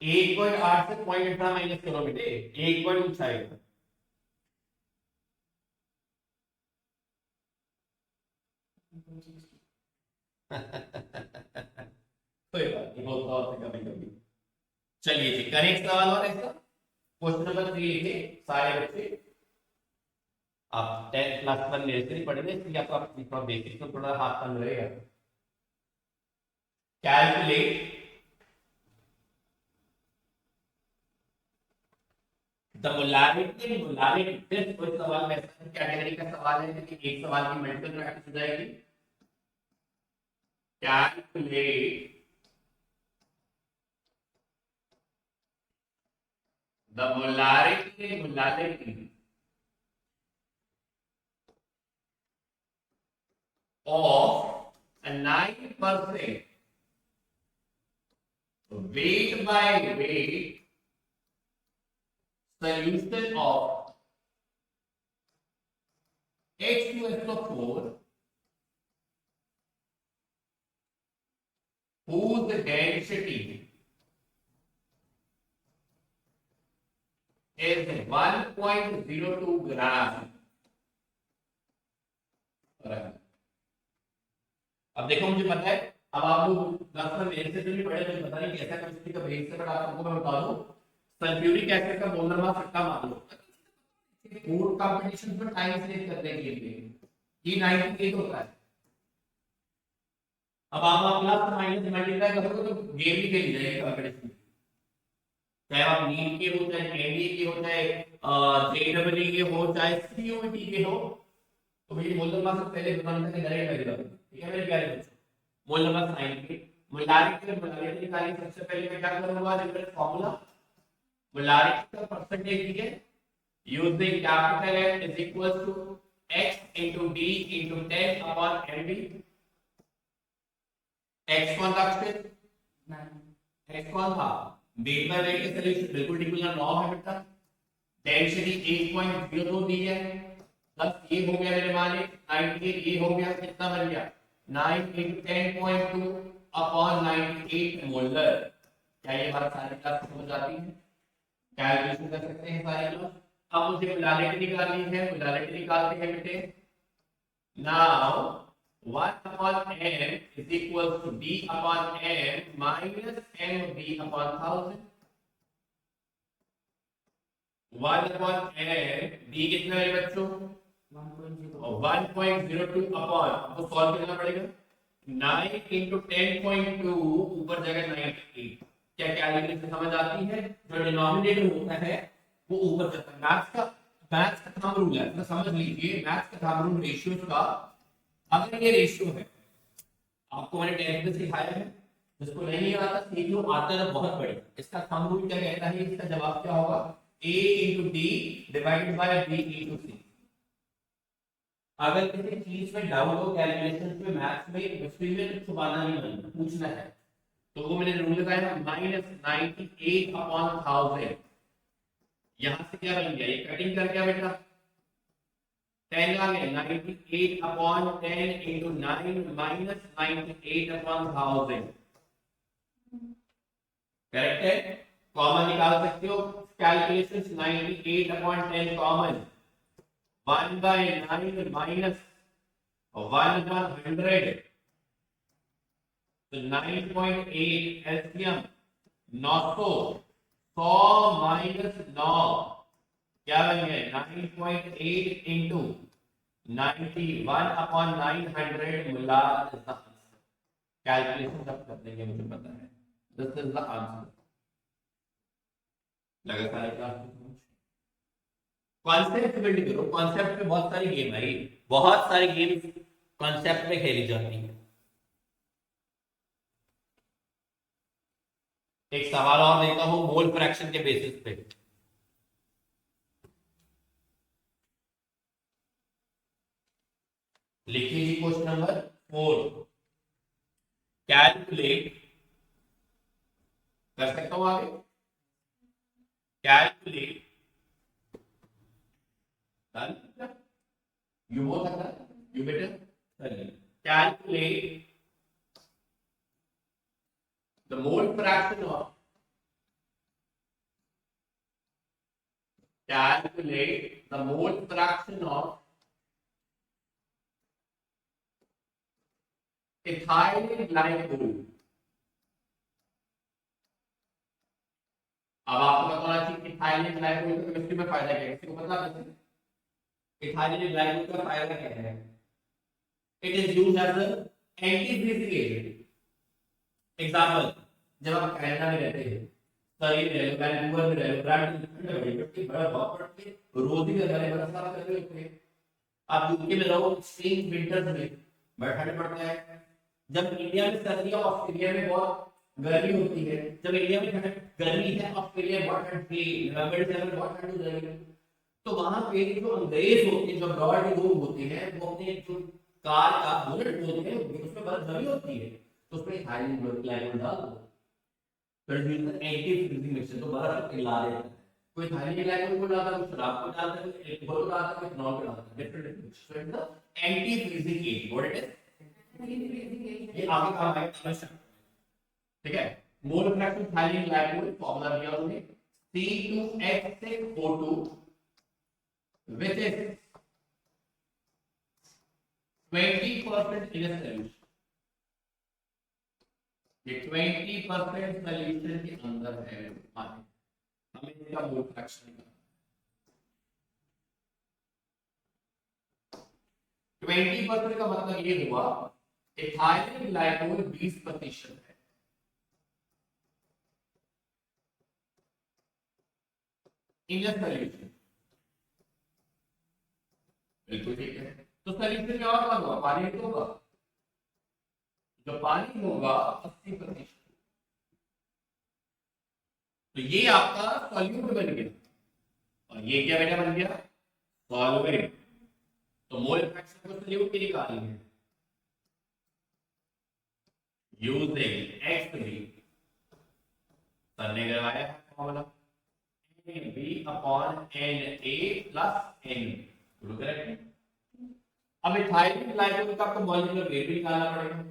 एक 1.8 से 0.18 माइनस करो बेटे, 1 पॉइंट कुछ आएगा। कोई बात नहीं, होता होता कभी कभी। चलिए जी करेक्ट सवाल और ऐसा क्वेश्चन नंबर 3 लिखे सारे बच्चे। आप 10 क्लास 1 मेरे से पढ़ रहे इसलिए आपका थोड़ा बेसिक तो थोड़ा हाथ तंग रहेगा। कैलकुलेट द मोलारिटी फिर कोई सवाल में कैटेगरी का सवाल है, लेकिन एक सवाल की मल्टीपल प्रैक्टिस हो जाएगी। Calculate the molarity of a 9% weight by weight solution of H2SO4 whose density is 1.02 gram। अब देखो मुझे पता है, अब आप लोग क्लास में मेरे से तो नहीं पढ़े, मुझे पता नहीं कैसा केमिस्ट्री का बेस है, बट आप सबको मैं बता दूं सल्फ्यूरिक एसिड का मोलर मास कितना मान लो बोर्ड कंपटीशन में टाइम सेव करने के लिए ये 98 होता है। अब आप क्लास माइनस मल्टीप्लाई करोगे तो गेम भी खेली जाएगी कंपटीशन। चाहे आप नीट के हो, चाहे एनडीए के हो, चाहे जेईई के हो, चाहे सीयूईटी के हो, तो भाई मोल नंबर से पहले बनाना है डायरेक्ट लगेगा। ठीक है मेरे प्यारे बच्चों, मोल नंबर साइन के मोलारिटी निकालने सबसे पहले मैं क्या करूंगा, डिफरेंट फार्मूला मोलारिटी का परसेंटेज है using capital M is equals to x into d into 10 upon mv। x कौन था x कौन था, वेट बाय वेट के सॉल्यूशन बिल्कुल टिपिकल 9 है बेटा, डेंसिटी 1.02 दी है, प्लस ये हो गया मेरे माने 98, ये हो गया कितना बन गया 9 into 10.2 upon 98 मोलर। क्या ये बात सारी क्लास समझ आती है, कैलकुलेशन कर सकते हैं सारी क्लास। अब मुझे मोलारिटी निकालनी है, मोलारिटी निकालते हैं बेटे। Now 1 upon m is equals to d upon m minus mv upon 1000। 1 upon m d कितना है बच्चों 1.02 अपॉन, आपको सॉल्व करना पड़ेगा 9 into 10.2 ऊपर जगह 98। क्या कैलकुलेशन समझ आती है, जो डिनोमिनेटर होता है वो ऊपर जाता है। मैथ्स का थंब रूल है, तो समझ लीजिए मैथ्स का थंब रूल रेशियोज का, अगर ये रेशियो है, आपको मैंने 10th में सिखाया है, जिसको नहीं आता सीख लो, आता है तो बहुत बढ़िया। इसका थंब रूल क्या कहता है, इसका जवाब क्या होगा a into d divided by b into c। अगर किसी चीज में डाउट हो, कैलकुलेशन में, मैथ्स में, हिस्ट्री में, छुपाना नहीं बनना, पूछना है, तो वो मैंने रूल लगाया -98 अपॉन 1000। यहां से क्या बन गया, ये कटिंग कर गया बेटा 10 आ गया 98 upon 10 into 9 minus 98 upon 1000। Correct है, कॉमन निकाल सकते हो, calculations 98 upon 10 common, 1 by 9 minus 1 upon 100, तो 9.8 एलसीएम 900, 100 माइनस 9 क्या बन गया 9.8 इंटू 91 अपॉन 900 मिला। कैलकुलेशन सब कर देंगे, मुझे पता है, दिस इज द आंसर। लगा सारे क्लास कॉन्सेप्ट बिल्ड करो, कॉन्सेप्ट में बहुत सारी गेम है, बहुत सारी गेम कॉन्सेप्ट में खेली जाती है। एक सवाल और देता हूं मोल फ्रैक्शन के बेसिस पे, लिखिए जी क्वेश्चन नंबर 4। कैलकुलेट, कर सकता हूं आगे, कैलकुलेट यू बोल सकता है, you better calculate the mole fraction of, calculate the mole fraction of ethylene glycol। अब आपको बताना चाहिए इथाइलिन ग्लाइकोल का केमिस्ट्री में फायदा क्या है, किसी को पता है? इथाइलिन ग्लाइकोल का फायदा क्या है? It is used as an anti freezing agent. Example, जब आप कनाडा में रहते हैं, सरी में रह लो, वैंकूवर में रह लो, ब्रैम्पटन में रह लो, बड़ा बहुत पड़ते रोज ही घर में बरसात कर रहे होते हैं। आप यूके में रहो, एक्सट्रीम विंटर्स में बड़ा ठंड पड़ता है। जब इंडिया में सर्दी है, ऑस्ट्रेलिया में बहुत गर्मी होती है। जब इंडिया में गर्मी है, ऑस्ट्रेलिया बहुत ठंडी, नवंबर दिसंबर बहुत ठंड हो जाएगी। तो वहां पे जो अंग्रेज होते हैं, जो ब्रॉड लोग होते हैं, वो अपने जो कार का बुलेट बोलते हैं, उसमें बर्फ जमी होती है, तो उसमें हाईली ग्लाइकोल डाल दो, फिर एंटी फ्रीजिंग मिक्सचर, तो बर्फ पिघला देता है। कोई हाईली ग्लाइकोल को डालता है, कोई शराब को डालता है, कोई एल्कोहल को डालता है, कोई इथेनॉल को डालता है, different mixture, anti freezing agent, what it is, ये आगे काम आएगा। ठीक है, मोल फ्रैक्शन थाइलिन ग्लाइकोल फॉर्मूला दिया उन्होंने C2H6O2 which is 20% in a solution। ये 20% सॉल्यूशन के अंदर है, हमें इसका मोल फ्रैक्शन निकालना। 20% का मतलब ये हुआ इथाइलिन ग्लाइकोल 20% है, इन अ सॉल्यूशन। बिल्कुल ठीक है। तो सॉल्यूशन में और कौन होगा, पानी तो होगा, जो पानी होगा 80%। तो ये आपका सॉल्यूट बन गया, और ये क्या बेटा बन गया, सॉल्वेंट। तो मोल फ्रैक्शन को सॉल्यूट के निकालनी है यूजिंग एक्स बी, सर ने करवाया formula B upon N A plus N, correct. अब इथाइल ग्लाइकोल का आपको मॉलिक्यूलर वेट भी निकालना पड़ेगा,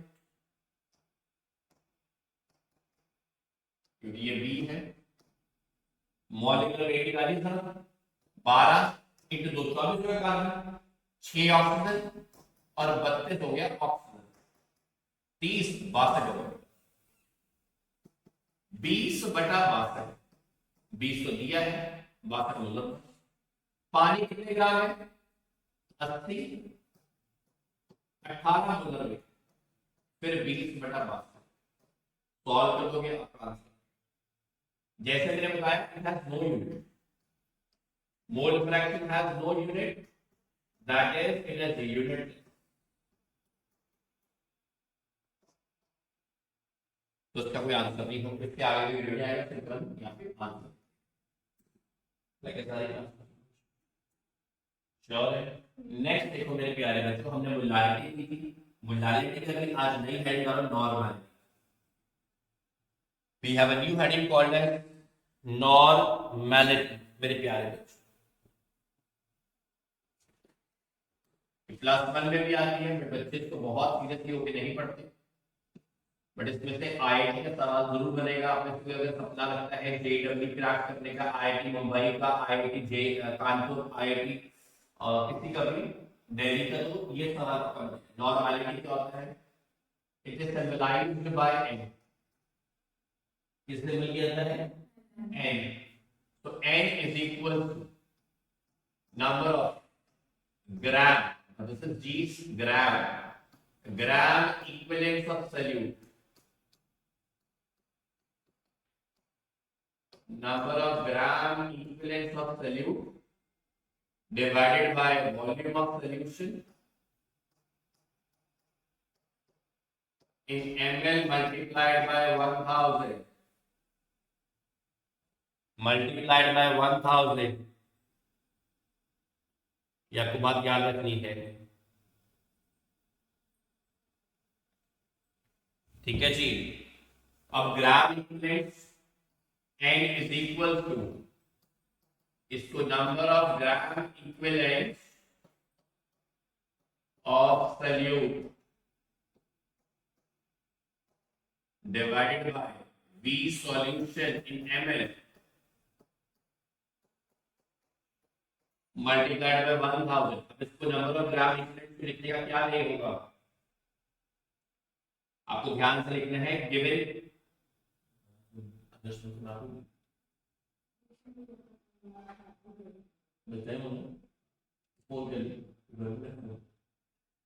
क्योंकि ये बी है। मॉलिक्यूलर वेट निकालिए सर, 12 इंटू 2 24 हो गया कार्बन, 6 ऑक्सीजन और 32 हो गया ऑक्सीजन, 30 62 हो गया, 20 बटा 62, 20 तो दिया है, 62 मतलब पानी कितने ग्राम है, 80, 18 मोलर वेट, फिर 20 बटा 62 सॉल्व कर दोगे आपका आंसर। जैसे मैंने बताया it has no unit, mole fraction has no unit, that is it has unit. तो इसका कोई आंसर नहीं होगा, इसके आगे भी वीडियो आएगा, सिंपल यहां पे आंसर लेके सारी आंसर श्योर है। नेक्स्ट देखो मेरे प्यारे बच्चों, हमने मोलारिटी की थी, मोलारिटी की अभी आज नई हेडिंग करो normal. We have a new heading called as normality. मेरे प्यारे बच्चों क्लास 1 में भी आती है, बट बच्चे इसको बहुत सीरियसली होकर नहीं पढ़ते, बट इसमें से आईआईटी का सवाल जरूर बनेगा। आपको इसमें अगर सपना लगता है जेईई क्रैक करने का, आईआईटी मुंबई का, आईआईटी जे कानपुर, आईआईटी किसी का भी दिल्ली का, तो ये सवाल पकड़। नॉर्मैलिटी क्या होता है, it is symbolized by N, किससे मिल गया है एन, तो N is equal to number of gram, this is G gram equivalents of solute, number of gram equivalents of solute divided by volume of solution in ml multiplied by 1000 multiplied by 1000। ये आपको बात याद रखनी है, ठीक है जी। अब gram equivalent n is equal to, इसको number of gram equivalent of solute divided by V solution in ml multiplied by 1000। अब इसको नंबर ऑफ ग्राम इक्विवेलेंट लिखने का क्या नहीं होगा, आपको ध्यान से लिखना है given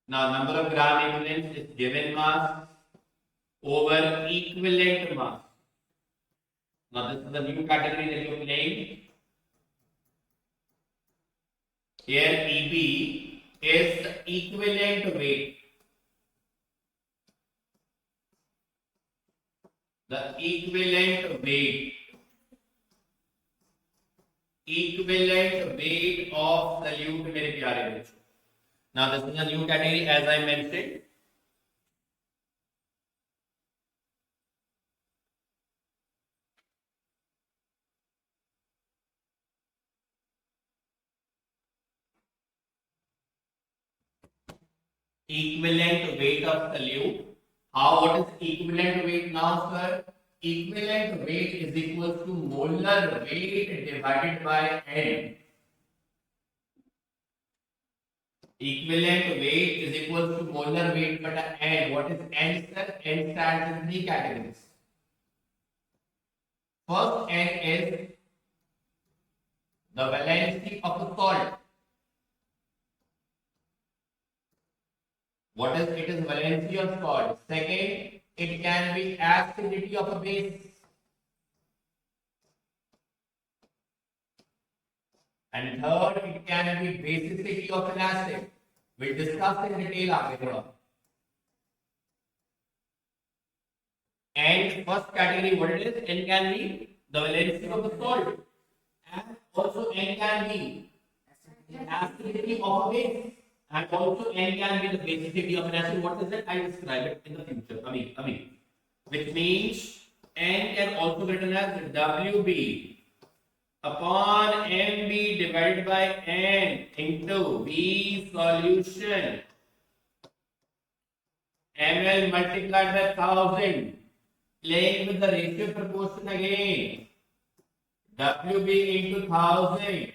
now number of gram equivalents is given mass over equivalent mass. Now this is the new category that you are playing. Here EB is the equivalent weight. The equivalent weight of solute मेरे प्यारे बच्चों। Now this is a new category as I mentioned. Equivalent weight of solute. How, what is equivalent weight now, sir? Equivalent weight is equal to molar weight divided by n. Equivalent weight is equal to molar weight बटा n. What is n, sir? N stands in 3 categories. First n is the valency of a salt. What is it? Is valency of salt. Second, it can be acidity of a base. and third it can be basicity of an acid. We'll discuss in detail आगे थोड़ा. And first category, what it is, N can be the valency of the salt, and also N can be acidity of a base, and also N can be the basicity of an acid. What is that? I will describe it in the future. I mean, which means N can also be written as WB upon MB divided by N into B solution ml multiplied by 1000. Playing with the ratio proportion again. WB into 1000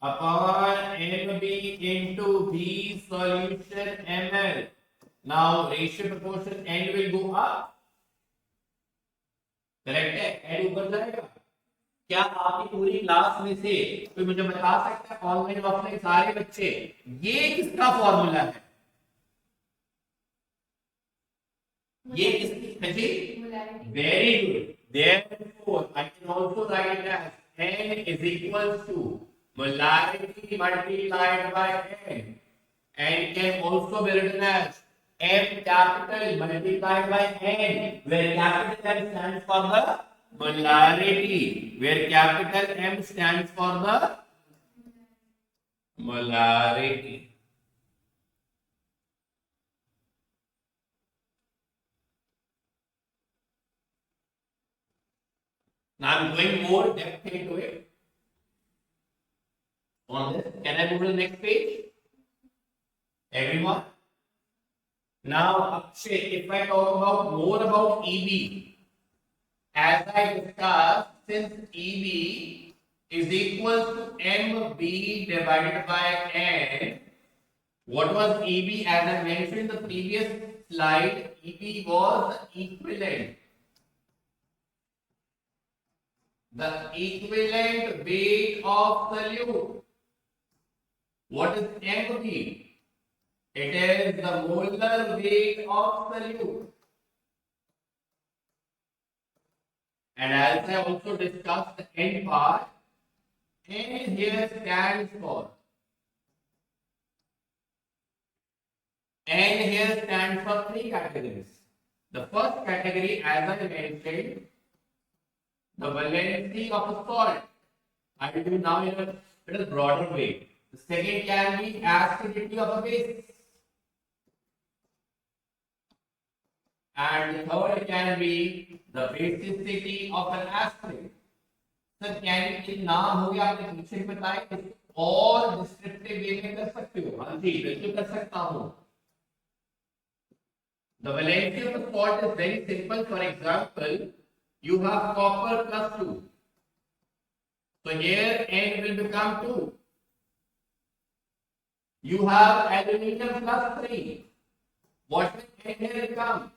upon MB into B solution ml. Now ratio proportion N will go up. Correct है, N ऊपर जाएगा. क्या आपकी पूरी class में से कोई मुझे बता सकता है, ऑनलाइन ऑफलाइन सारे बच्चे, ये किसका फॉर्मूला है? ये किसकी है जी? Very good. Therefore, I can also write it as N is equals to molarity multiplied by N, and can also be written as M capital multiplied by N, where capital M stands for the molarity, where capital M stands for the molarity. Now I'm going more depth into it. On this, can I move to the next page? Everyone? Now, Akshay, if I talk about more about EB, as I discussed, since EB is equal to MB divided by N, what was EB? As I mentioned in the previous slide, EB was the equivalent. The equivalent weight of solute. What is MB? It is the molar weight of solute. And as I also discussed the N part, N here stands for three categories. The first category, as I mentioned, the valency of a salt. I will do now in a little broader way. The second can be acidity of a base. And the third can be the basicity of an acid. Sir can नाम हो गया, आपने पीछे भी बताया, और descriptive वे में कर सकते हो. हाँ जी बिल्कुल कर सकता हूँ. The valency of the salt is very simple. For example, you have copper plus 2. So here N will become 2. You have aluminium plus 3. What will N here become?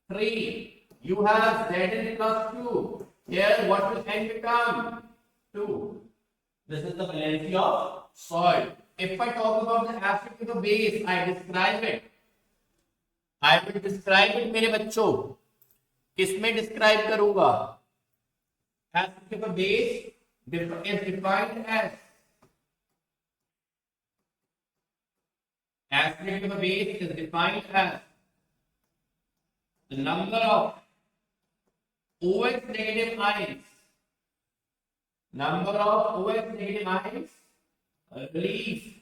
3. You have Zn plus 2. Here what will N become? 2. This is the valency of salt. If I talk about the acid to the base, I describe it. I will describe it मेरे बच्चों. किसमें describe करूँगा? Acid to the base is defined as acid to the base is defined as the number of OH negative ions. Number of OH negative ions released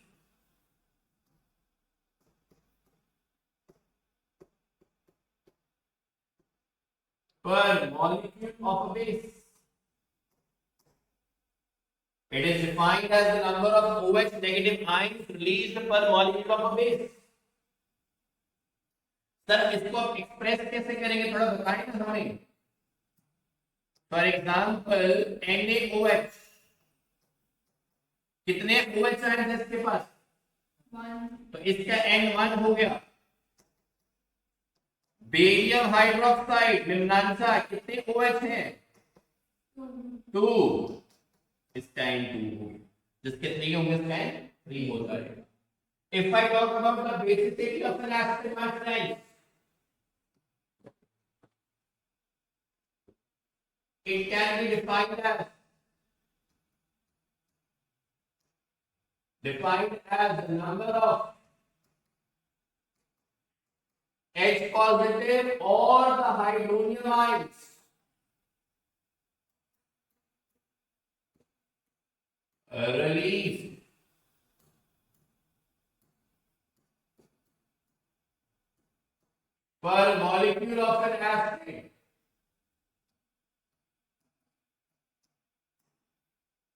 per molecule of a base. It is defined as the number of OH negative ions released per molecule of a base. Sir इसको आप express कैसे करेंगे, थोड़ा बताएं ना हमें. For example NaOH, कितने OH ion है इसके पास? 1. तो इसका N1 हो गया. बेरियम हाइड्रोक्साइड निम्नांशा कितने OH हैं? 2. इसका N2 हो गया. जिसके 3 होंगे इसका N3 हो जाएगा. If I talk about the basicity of an acid, my friends, it can be defined as defined as the number of H positive or the hydronium ions released per molecule of an acid.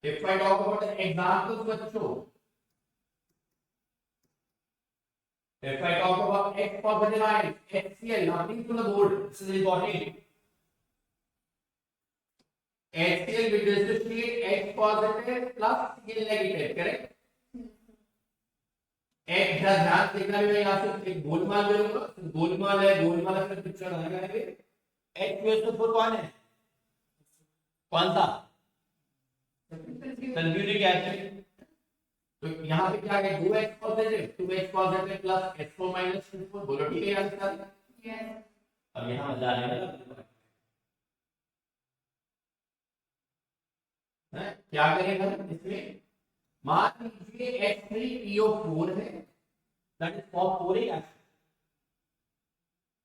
If I talk about the examples, बच्चों, if I talk about H positive ion, HCl, nothing to the board. This is important. HCl will dissociate H positive plus Cl negative, correct? एक ध्यान देखना भी मैं यहाँ से एक गोलमाल करूंगा, गोलमाल है, गोलमाल का पिक्चर बनाएगा H2SO4 कौन है? कौन सा? Sulphuric acid. तो यहाँ पे क्या है? 2H positive, 2H positive plus H4 minus H4, बोलो ठीक है यहाँ से? यस। अब यहाँ मजा आएगा ना, क्या करेंगे हम इसमें? मान लीजिए H3PO4 है, that is phosphoric acid.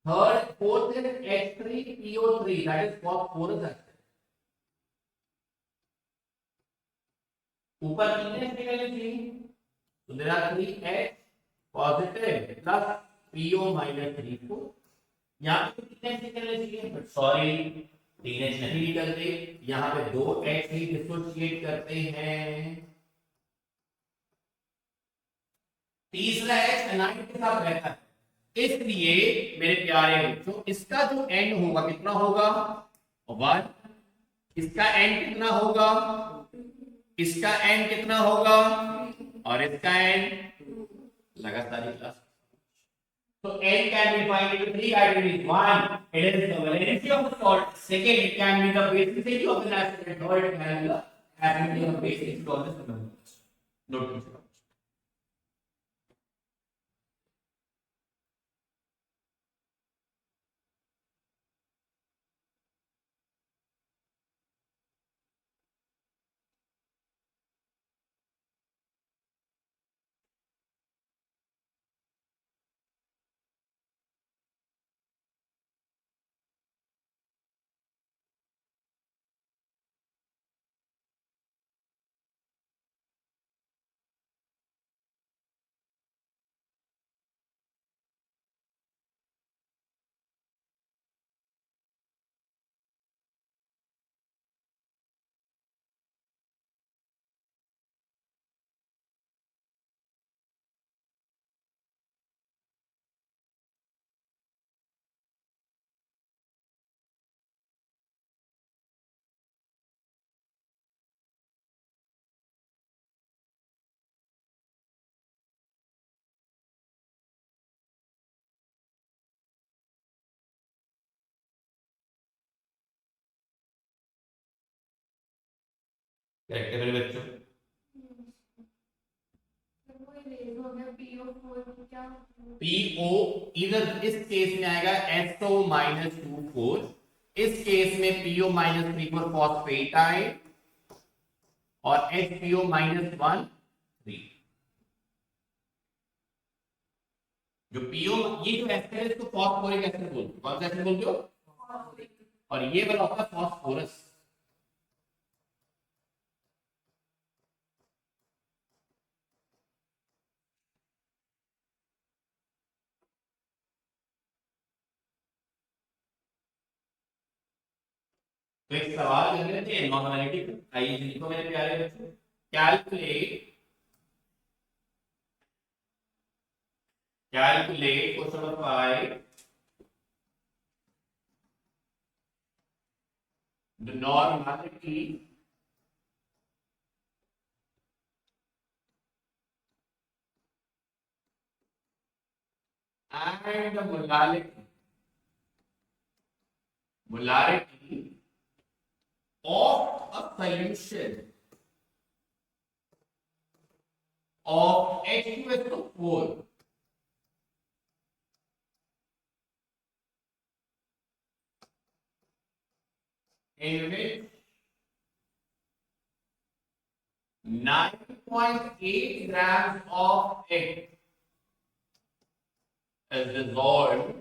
Third fourth is H3PO3, that is phosphorous acid. ऊपर कितने निकलने चाहिए? तो there are 3H positive plus PO minus 3 यहाँ पे कितने निकलने चाहिए? बट सॉरी, 3H नहीं निकलते, यहाँ पे 2H ही डिसोसिएट करते हैं। तीसरा H एनाइन के साथ रहता है, इसलिए मेरे प्यारे बच्चों इसका जो एंड होगा कितना होगा? 1। इसका एंड कितना होगा? इसका एंड कितना होगा? और इसका एंड लगातार class. So N can be defined into 3 categories. 1, it is the valency of the salt. Second, it can be the basicity of the acid. And third, it can be the affinity of basic to all the subunits. Note this. Correct है मेरे बच्चों? PO इधर इस case में आएगा SO minus 24, इस case में PO minus 34 phosphate आए और HPO माइनस 1 3। जो PO ये जो एस्टर है इसको फॉस्फोरिक एसिड बोलते हो। कौन सा एसिड बोलते हो? और ये वाला होता है फॉस्फोरस। तो एक सवाल कर लेते हैं नॉर्मलिटी का। आइए लिखो मेरे प्यारे बच्चों, calculate question number 5 the normality and the molarity of a solution of H2SO4 in which 9 9.8 grams of it is dissolved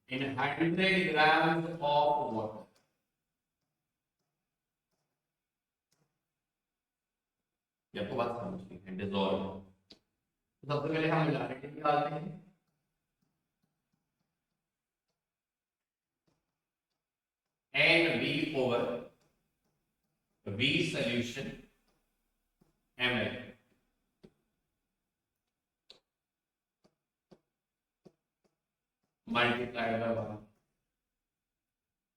in 100 grams of water. ये आपको बात समझनी है, डिसॉल्व। तो सबसे पहले हम मोलारिटी निकालते हैं। NV over V solution ml multiplied by 1,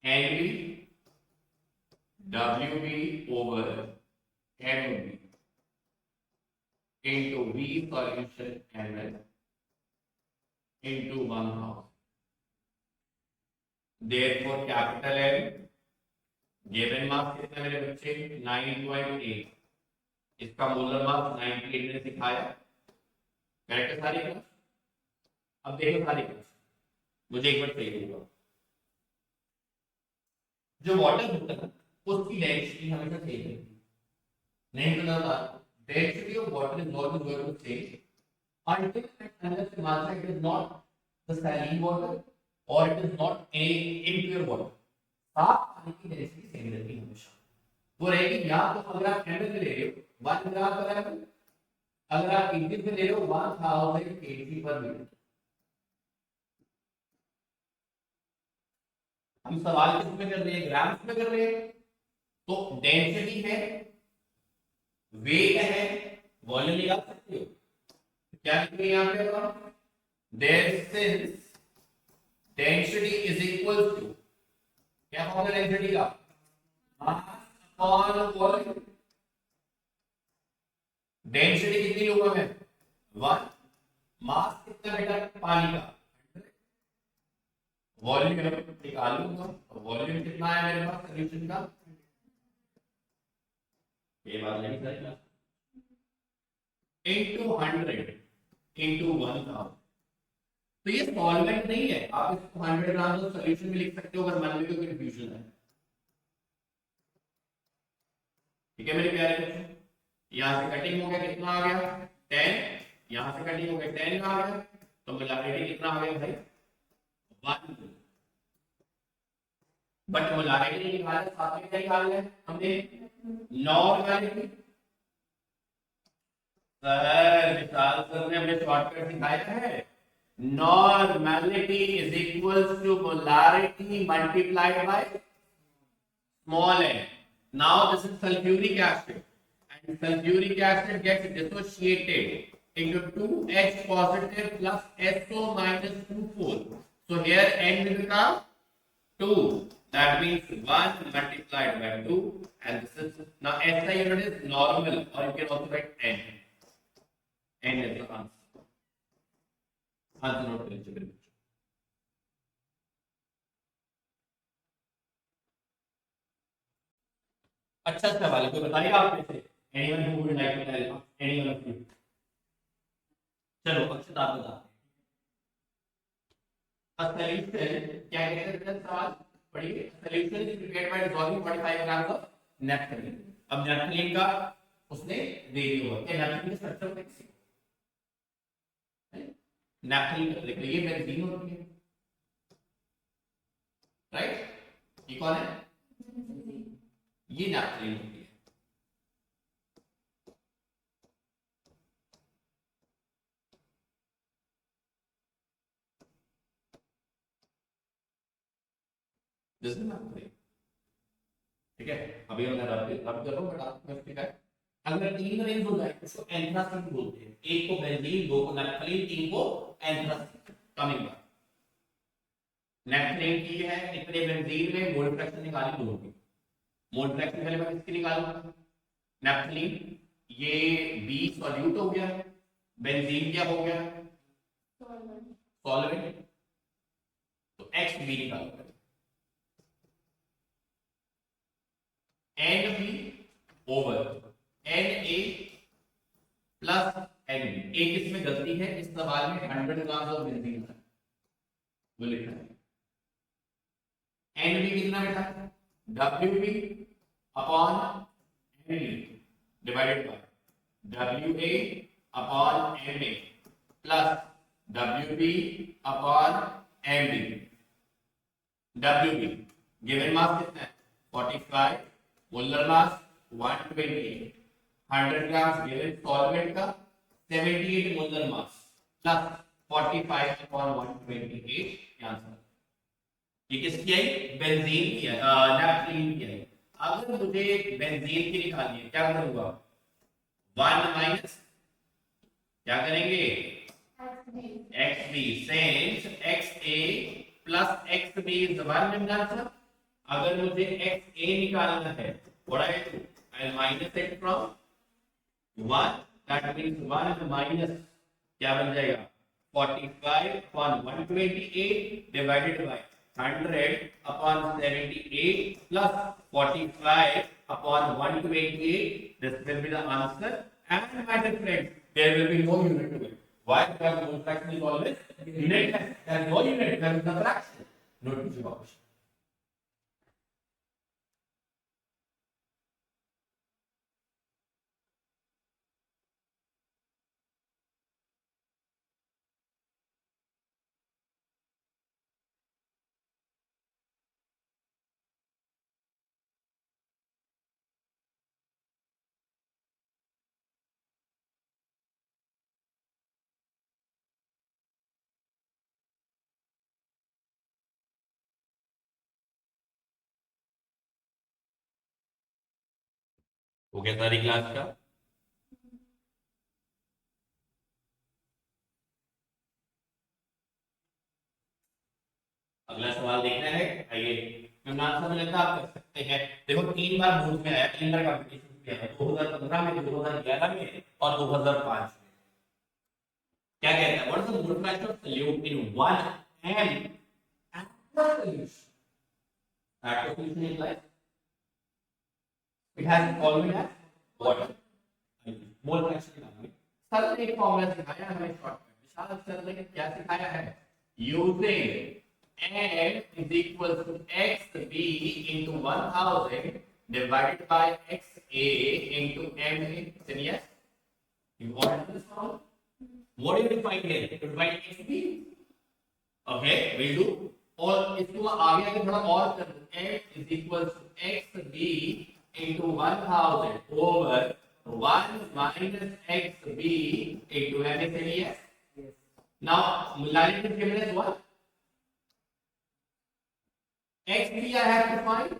NV WV over MV into V solution ml into 1000. Therefore capital M given mass कितना मेरे बच्चे 9.8, इसका मोलर मास 98 ने सिखाया। करेक्ट है सारी क्लास? अब देखो सारी क्लास, मुझे एक बार सही होगा। जो वाटर होता है उसकी डेंसिटी हमेशा सेम रहती है, नहीं तो ना density of water is always going to change until and unless the mass it is not the saline water or it is not a impure water. साफ पानी की डेंसिटी सेम रहती है हमेशा, वो रहेगी। या तो अगर आप ml में ले रहे हो 1 ग्राम पर ml, अगर आप kg में ले रहे हो 1000 kg पर मिनट। हम सवाल किसमें कर रहे हैं? ग्राम्स में कर रहे हैं। तो डेंसिटी है, वेट है, वॉल्यूम निकाल सकते हो। क्या लिख रहे हैं यहाँ पे? There since density is equal to, क्या फॉर्मूला डेंसिटी का? Mass upon volume. डेंसिटी कितनी लूंगा मैं? 1। मास कितना बेटा? पानी का। वॉल्यूम निकालूंगा, वॉल्यूम कितना है मेरे पास सॉल्यूशन का? ये बात नहीं करेगा। into 100 into 1000। तो ये सॉल्वेंट नहीं है, आप इसको 100 ग्राम का सॉल्यूशन में लिख सकते हो अगर मन में कोई कंफ्यूजन है। ठीक है मेरे प्यारे बच्चों, यहां से कटिंग हो गया, कितना आ गया 10, यहां से कटिंग हो गया 10 आ गया, तो मोलारिटी कितना आ गया भाई 1। बट मोलारिटी नहीं निकाला, साथ में क्या निकालना है हमने? नॉर्मैलिटी। सर विशाल सर ने हमें शॉर्टकट सिखाया है, normality is equals to molarity multiplied by small n। Now this is sulphuric acid and sulfuric acid gets dissociated into 2H positive plus SO minus 2,4. So here N will become 2. That means 1 multiplied by 2, and this is now SI unit is normal, or you can also write N. N is the answer. Answer not eligible. अच्छा सवाल है, कोई बताइएगा आप में से? Anyone who would like to tell? Anyone of you? चलो अक्षत आप बताते हैं। सॉल्यूशन क्या कहते हैं? सवाल पढ़िए। Solution is prepared by dissolving 45 gram of naphthalene. अब नैप्थलीन का उसने दे दिया हुआ, क्या नैप्थलीन का स्ट्रक्चर देखिए। नैप्थलीन का देख लीजिए, बेंजीन होती है, राइट? ये कौन है? ये नैप्थलीन होती है। ठीक है, अभी मैं रब कर रहा हूं, बट आपको ठीक है। अगर 3 रेंज हो जाए उसको एंथ्रासीन बोलते हैं। एक को बेंजीन, दो को नैप्थलीन, तीन को एंथ्रासीन। कमिंग बैक, नैप्थलीन की है इतने बेंजीन में मोल फ्रैक्शन निकाली दोनों की। मोल फ्रैक्शन पहले मैं किसकी निकालूंगा? नैप्थलीन, ये बी सॉल्यूट हो गया, बेंजीन क्या हो गया? सॉल्वेंट। तो एक्स बी निकालूंगा। NB over Na plus NB। एक इसमें गलती है, इस सवाल में 100 ग्राम ऑफ बेंजीन है, वो लिखना है। एन बी कितना बेटा, W B upon N B divided by W A upon M A plus W B upon M B. W B given mass कितना है 45, molar mass 128, 100 gram given solvent का 78 molar mass plus 45 upon 128 answer. ये किसकी आई, benzene की है, naphthalene की है। अगर मुझे बेंजीन की निकालनी है क्या करूंगा, 1 माइनस क्या करेंगे X B, since X A plus X B is 1 answer. अगर मुझे एक्स ए निकालना है what I do, I minus it from 1, that means 1 minus क्या बन जाएगा 45 upon 128 divided by 100 upon 78 plus 45 upon 128. This will be the answer. And my dear friends, there will be no unit to it. Why? Because mole fraction is always unitless. There is no unit. There is the fraction. Note this option. हो गया सारी class का। अगला सवाल देखना है, आइए मैं आंसर मिलता आप कर सकते हैं। देखो 3 बार बोर्ड में आया, 3 बार कंपटीशन किया है, 2015 में, 2011 में और 2005 में। क्या कहता है, what is the mole fraction of solute in 1 and aqueous solution? Aqueous solution is like it has always as water. Mole fraction निकालने सर ने एक फॉर्मूला सिखाया हमें शॉर्टकट, विशाल सर ने क्या सिखाया है, using n is equal to xb into 1000 divided by xa into ma. Then yes, you want this one. What do you define here? You define xb. Okay, we'll do. और इसको आगे आगे थोड़ा और कर दो, x is equal to xb into 1000 over 1 minus xb into ma. Then yes. Now multiply with given as what? xb I have to find,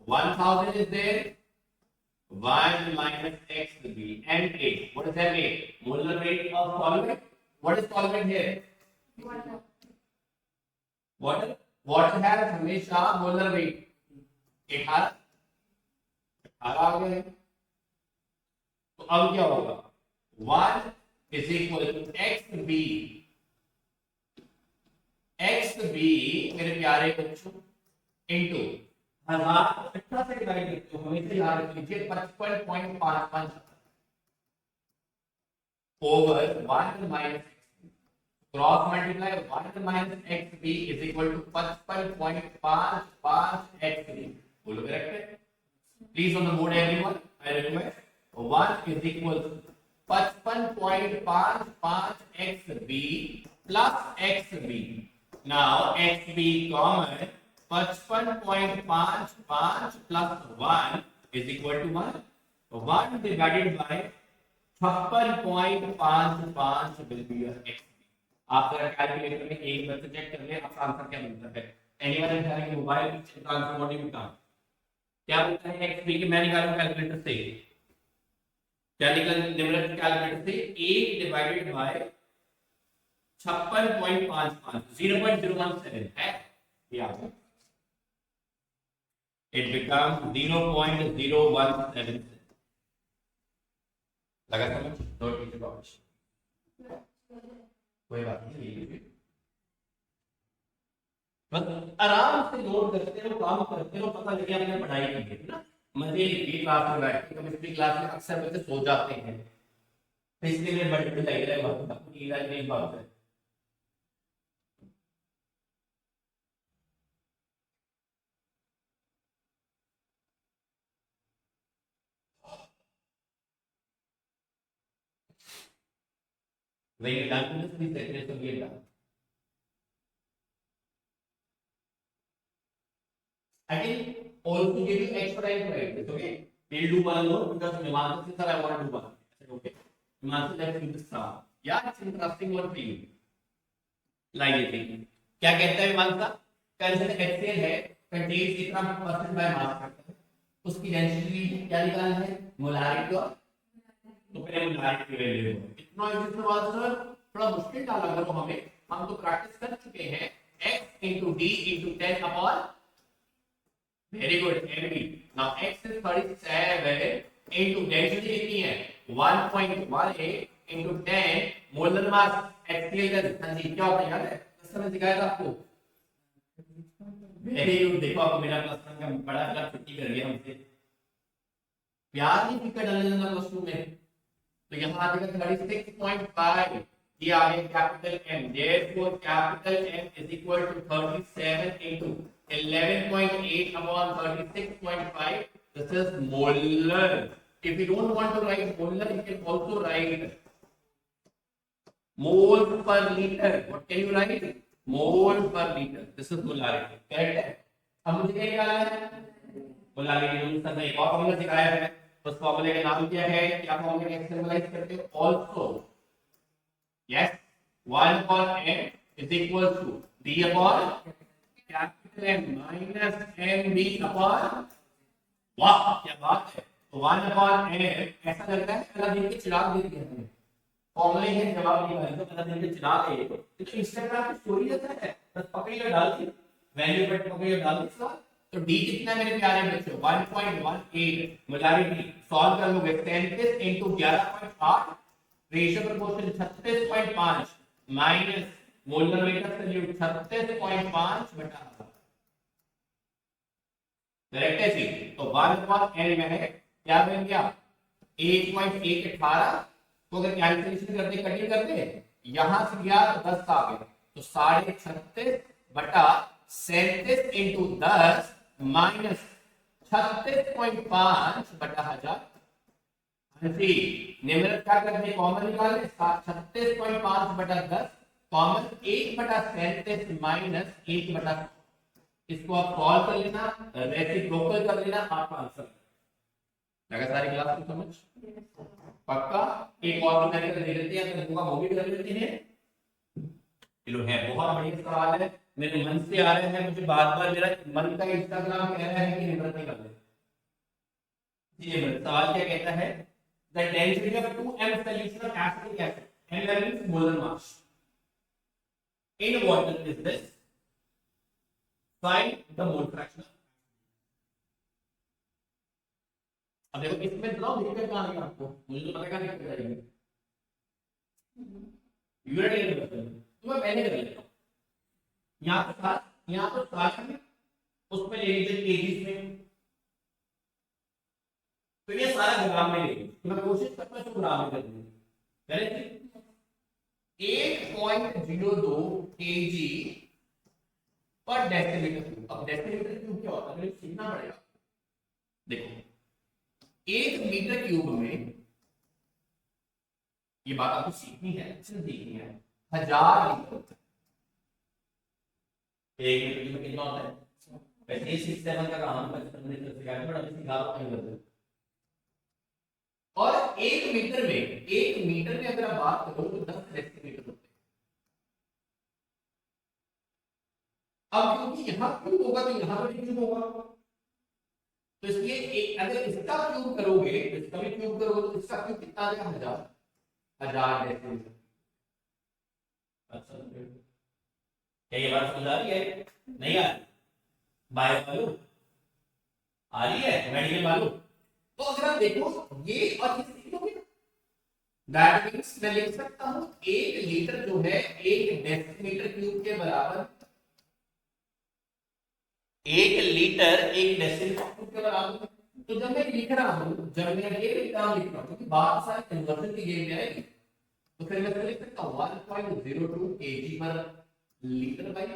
1000 is there, 1 minus xb and 8. What is that 8? Molar weight of solvent. What is solvent here? Water. Water. Water has हमेशा molar weight 18 आ गया है। तो अब क्या होगा, 1 is equal to xb, xb मेरे प्यारे बच्चों इंटू 1000 से डिवाइड करते हो, हमेशा याद रख लीजिए 55.55 over 1 minus cross multiply 1 minus xb is equal to 55.55 xb। बोलो करेक्ट है? Please on the board everyone I request 1 is equal to 55.55 xb plus xb। Now xb common 55.55 plus 1 is equal to 1. 1 divided by 56.55 will be your xb. आप जरा calculator में एक बार check कर ले आपका answer क्या मिलता है। Anyone is having mobile check the answer, what you काम क्या बोलता है xb की, मैं निकालूं कैलकुलेटर से, क्या निकल निम्नलिखित कैलकुलेटर से 8 डिवाइडेड बाय 56.55 0.017 है ये आंसर। It becomes 0.017। लगा समझ? नोट कीजिए वापस, कोई बात नहीं, बस आराम से नोट करते रहो, काम करते रहो, पता लगे आपने पढ़ाई की है ना। मजे की क्लास में बैठ के केमिस्ट्री क्लास में अक्सर बच्चे सो जाते हैं, तो इसलिए बड़ी बड़ी लग रहा है बात, आपको नींद आ रही बात है। When you done this, please let me know we are done. I can also give you extra time to write this, okay? We'll do one more because Himanshu said, sir, I want to do one. I said, okay. Himanshu, let's do this now. Yeah, it's interesting one for you. Like ये thing. क्या कहता है Himanshu? Consider HCl है, contains इतना % by mass करता है. उसकी density क्या निकालना है? मोलारिटी और तो पहले मोलारिटी वैल्यू है. इतना इजी सवाल सर, थोड़ा मुश्किल डाला करो हमें. हम तो प्रैक्टिस कर चुके हैं. x into d into 10 upon. Very good, MB. Now x is 37 into density कितनी है? 1.18 into 10 मोलर मास HCl का संजीव क्या होता है याद है? समझ सिखाया था आपको. Very good. देखो आपको मेरा क्लास का बड़ा क्लास छुट्टी कर गया हमसे. प्यार नहीं फिकर डालने देना क्लास में. तो यहाँ आ जाएगा 36.5. ये आ गया capital M. Therefore capital M is equal to 37 into 11.8 upon 36.5. This is molar. If you don't want to write molar, you can also write mole per liter. What can you write? Mole per liter. This is molarity. Correct है? अब मुझे क्या निकालना है? Molarity use करना. एक और formula सिखाया है. उस फॉर्मूले का नाम क्या है? क्या फॉर्मूले का एक्सटर्नलाइज करते हैं? Also, yes, 1 upon n is equal to d upon capital M minus mb upon. वाह क्या बात है. तो 1 upon n ऐसा लगता है पहला दिन के चिराग दे दिया हमने. फॉर्मूले के जवाब नहीं आए तो पहला दिन के चिराग है. तो इंस्टाग्राम की स्टोरी रहता है. बस पकड़िए डाल दी वैल्यू पर पकड़िए डाल दी सर. तो d कितना मेरे प्यारे बच्चों? 1.18. मोलारिटी सॉल्व कर लोगे. 37 into 11.8 ratio proportion 36.5 minus molar weight of solute 36.5 बटा. करेक्ट है जी. तो 1/n में है क्या बन गया? 1.118. तो अगर कैलकुलेशन करते कटिंग करते यहां से गया तो 10 आ गया. तो 36.5 बटा 37 into 10 माइनस 36.5 बटा 1000. निम्नलिखित क्या करते हैं? कॉमन निकाल ले. 36.5 बटा 10 कॉमन 1 बटा 37 माइनस 1 बटा. इसको आप सॉल्व कर लेना, रेसिप्रोकल कर लेना, आपका आंसर लगा. सारी क्लास को समझ पक्का. एक और मेथड दे देते हैं तो वो भी कर लेते हैं. चलो है बहुत बढ़िया सवाल है. मेरे मन से आ रहा है. मुझे बार-बार मेरा मन का इंस्टाग्राम कह रहा है कि निम्रत नहीं कर ले. जी सवाल क्या कहता है? The density of 2m solution of acetic acid. M means molar mass in water is this. Find the mole fraction. अब देखो इसमें इतना दिक्कत कहां है आपको? मुझे तो पता नहीं क्या करेंगे. यूनिट नहीं करते तो मैं पहले कर लेता हूं. यहां तो सारा में उस पे ले लीजिए केजीस में. तो ये सारा ग्राम में लेंगे. तो मैं कोशिश करता हूं ग्राम में करने की. करेक्ट. 1.02 kg पर डेसीमीटर क्यूब. अब डेसीमीटर क्यूब क्या होता है सीखना पड़ेगा. देखो 1 मीटर क्यूब में ये बात आपको सीखनी है. सीखनी है 1000 लीटर. 1 मीटर क्यूब में कितना होता है? वैसे 67 का काम 55 लीटर से क्या बड़ा सिखा रहा हूं. और 1 मीटर में अगर आप बात करो तो 10 डेसीमीटर होते हैं. अब क्योंकि यहां क्यूब होगा तो यहां पर भी क्यूब होगा. तो इसलिए अगर इसका क्यूब करोगे तो इसका भी क्यूब करोगे तो इसका क्यूब कितना आ जाएगा? 1000 डेसीमीटर. अच्छा क्या ये बात समझ आ रही है? नहीं आ रही? बायो वालों आ रही है? मेडिकल वालों. तो अगर आप देखो ये और ये सीखोगे दैट मींस मैं लिख सकता हूं 1 लीटर जो है 1 डेसीमीटर क्यूब के बराबर. 1 लीटर 1 डेसीमीटर क्यूब के बराबर. तो जब मैं लिख रहा हूं, जब मैं ये काम लिख रहा हूं क्योंकि बात सारी कन्वर्जन की गेम में आएगी, तो फिर मैं लिख सकता हूं 1.02 kg पर लीटर भाई.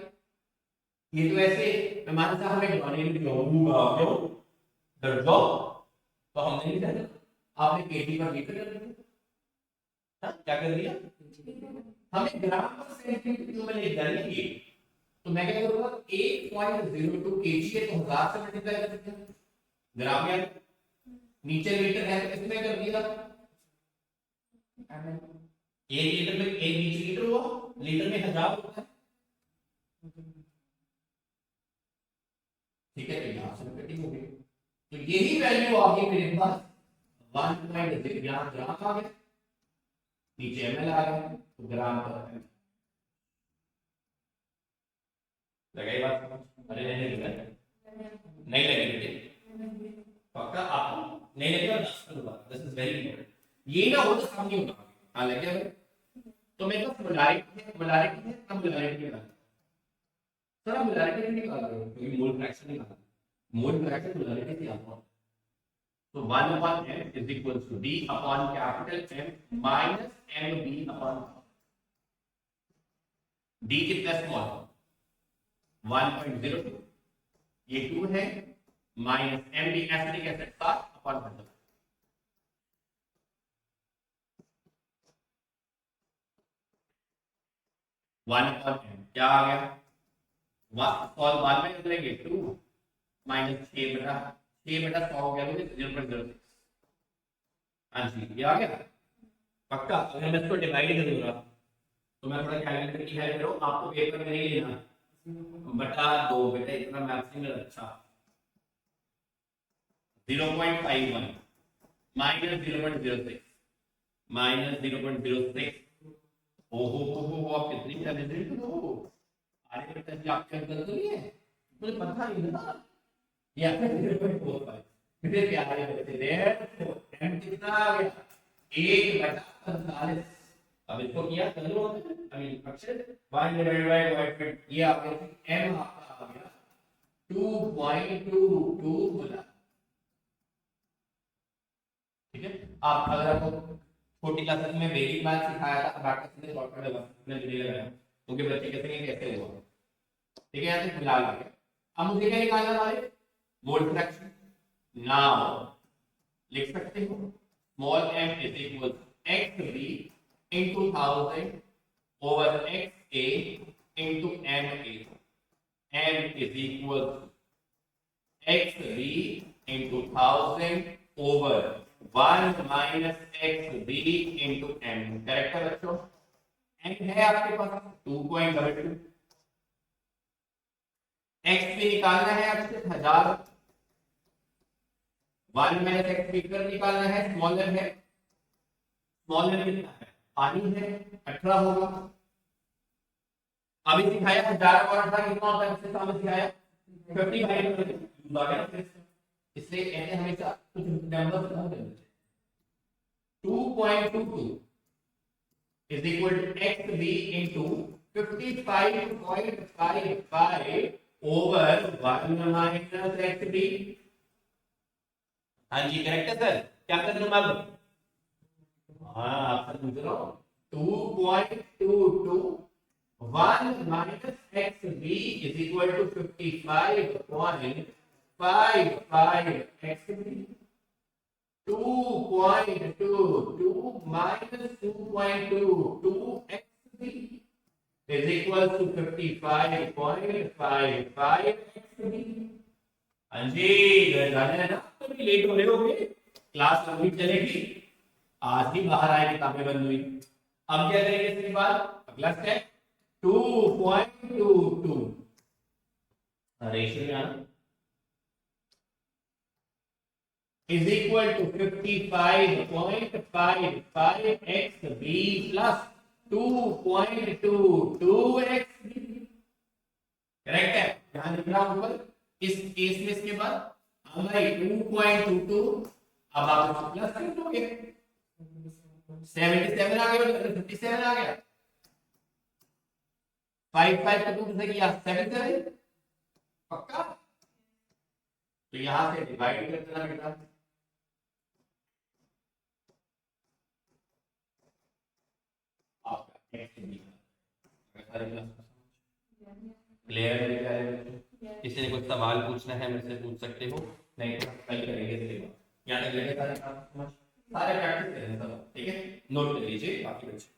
ये तो ऐसे मैं मान सकता हूं मैं ढाने में जाऊंगा क्यों डर जाओ तो हमने नहीं किया. आपने केजी पर लीटर कर दिया. क्या कर दिया? हमें ग्राम पर सेंटीमीटर में लिख डालेंगे, तो मैं क्या करूंगा 8.02 kg है तो 1000 से मल्टीप्लाई कर देते हैं ग्राम, या नीचे लीटर है तो कितने कर दिया, एक लीटर में एक नीचे लीटर हुआ, लीटर में 1000 होता है, ठीक है। तो यहां से कटिंग हो गई, तो यही वैल्यू आ गई मेरे पास 1.0, यहां ग्राम आ गया, नीचे एमएल आ गया, तो ग्राम पर लगाई बात समझ? अरे नहीं नहीं लगी बेटे, पक्का आपको नहीं लगेगा, 10 करूंगा, दिस इज वेरी इंपॉर्टेंट, ये ना हो तो काम नहीं होगा। हाँ लग गया भाई, तो मेरे पास मोलारिटी है, मोलारिटी है, अब मोलारिटी निकाल, सर आप मोलारिटी निकाल रहे हो क्योंकि मोल फ्रैक्शन निकालना, मोल फ्रैक्शन मोलारिटी से आता है, तो 1/m is equals to d upon capital M minus mb upon d कितना स्मॉल 1.02, ये 2 है, माइनस mb एसिडिक एसिड का अपॉन 100, क्या आ गया, और बाद में करेंगे 2 माइनस 6/100 हो गया, 0.06, हाँ जी ये आ गया पक्का। अगर मैं इसको डिवाइड करूंगा तो मैं थोड़ा कैलकुलेटर की हेल्प करो, आपको पेपर में नहीं लेना, बटा 2 बेटा इतना मैक्सिमम, अच्छा 0.51 माइनस 0.06 माइनस 0.06, ओहो आप कितनी इंटेलिजेंट हो, अरे बेटा जी आपके अंदर तो नहीं है, मुझे पता नहीं था, या फिर 0.45, फिर प्यारे बच्चे ने m कितना आ गया 1/45, अब इसको किया कर लो, आई मीन अक्षर 1 डिवाइडेड बाय 1, ये आ गया m आपका आ गया 2.22 बोला, ठीक है। आप अगर आपको छोटी क्लासेस में बेसिक मैथ सिखाया था, अबैकस में शॉर्टकट डेवलपमेंट नहीं लगाया, क्योंकि बच्चे कहते हैं कैसे हुआ, ठीक है, यहाँ से फिलहाल आ गया। अब मुझे क्या निकालना है हमारे मोल फ्रैक्शन, नाउ लिख सकते हो small m is equal xb into 1000 over xa into ma, m is equal xb into 1000 over 1 minus xb into m, correct है बच्चों, m है आपके पास 2.22, xb निकालना है आपसे 1000, 1 minus xb कर निकालना है, स्मॉलर है, स्मॉलर कितना है, पानी है 18 होगा, अभी सिखाया 1000 और 18 कितना होता है, इससे सामने सिखाया 55, इसलिए ऐसे हमेशा कुछ नंबर्स कम करते हैं, 2.22 is equal to xb into 55.55 over 1 minus xb, हाँ जी करेक्ट है सर, क्या कर रहे हो अब, हाँ आपसे पूछ रहा हूँ 2.22 1 minus xb is equal to 55.55 xb, 2.22 minus 2.22 xb is equal to 55.55 xb, हाँ जी जाने है ना, कभी लेट हो रहे होगे, क्लास लंबी चलेगी, आज ही बाहर आए किताबें बंद हुई, अब क्या करेंगे इसके बाद अगला स्टेप 2.22 रेशियो में आना is equal to 55.55 xb plus 2.22 xb, correct है, ध्यान रखना ऊपर इस केस में, इसके बाद हम भाई 2.22, अब आप प्लस कर दोगे 77 आ गया, 57 आ गया, 55 का 2 से किया 77 पक्का, तो यहां से डिवाइड कर देना बेटा, आपका x क्लियर है, किसी ने कुछ सवाल पूछना है मेरे से पूछ सकते हो, नहीं तो कल करेंगे इसके बाद, यहाँ तक लगे सारे प्रैक्टिस करें सब, ठीक है, नोट कर लीजिए बाकी बच्चे।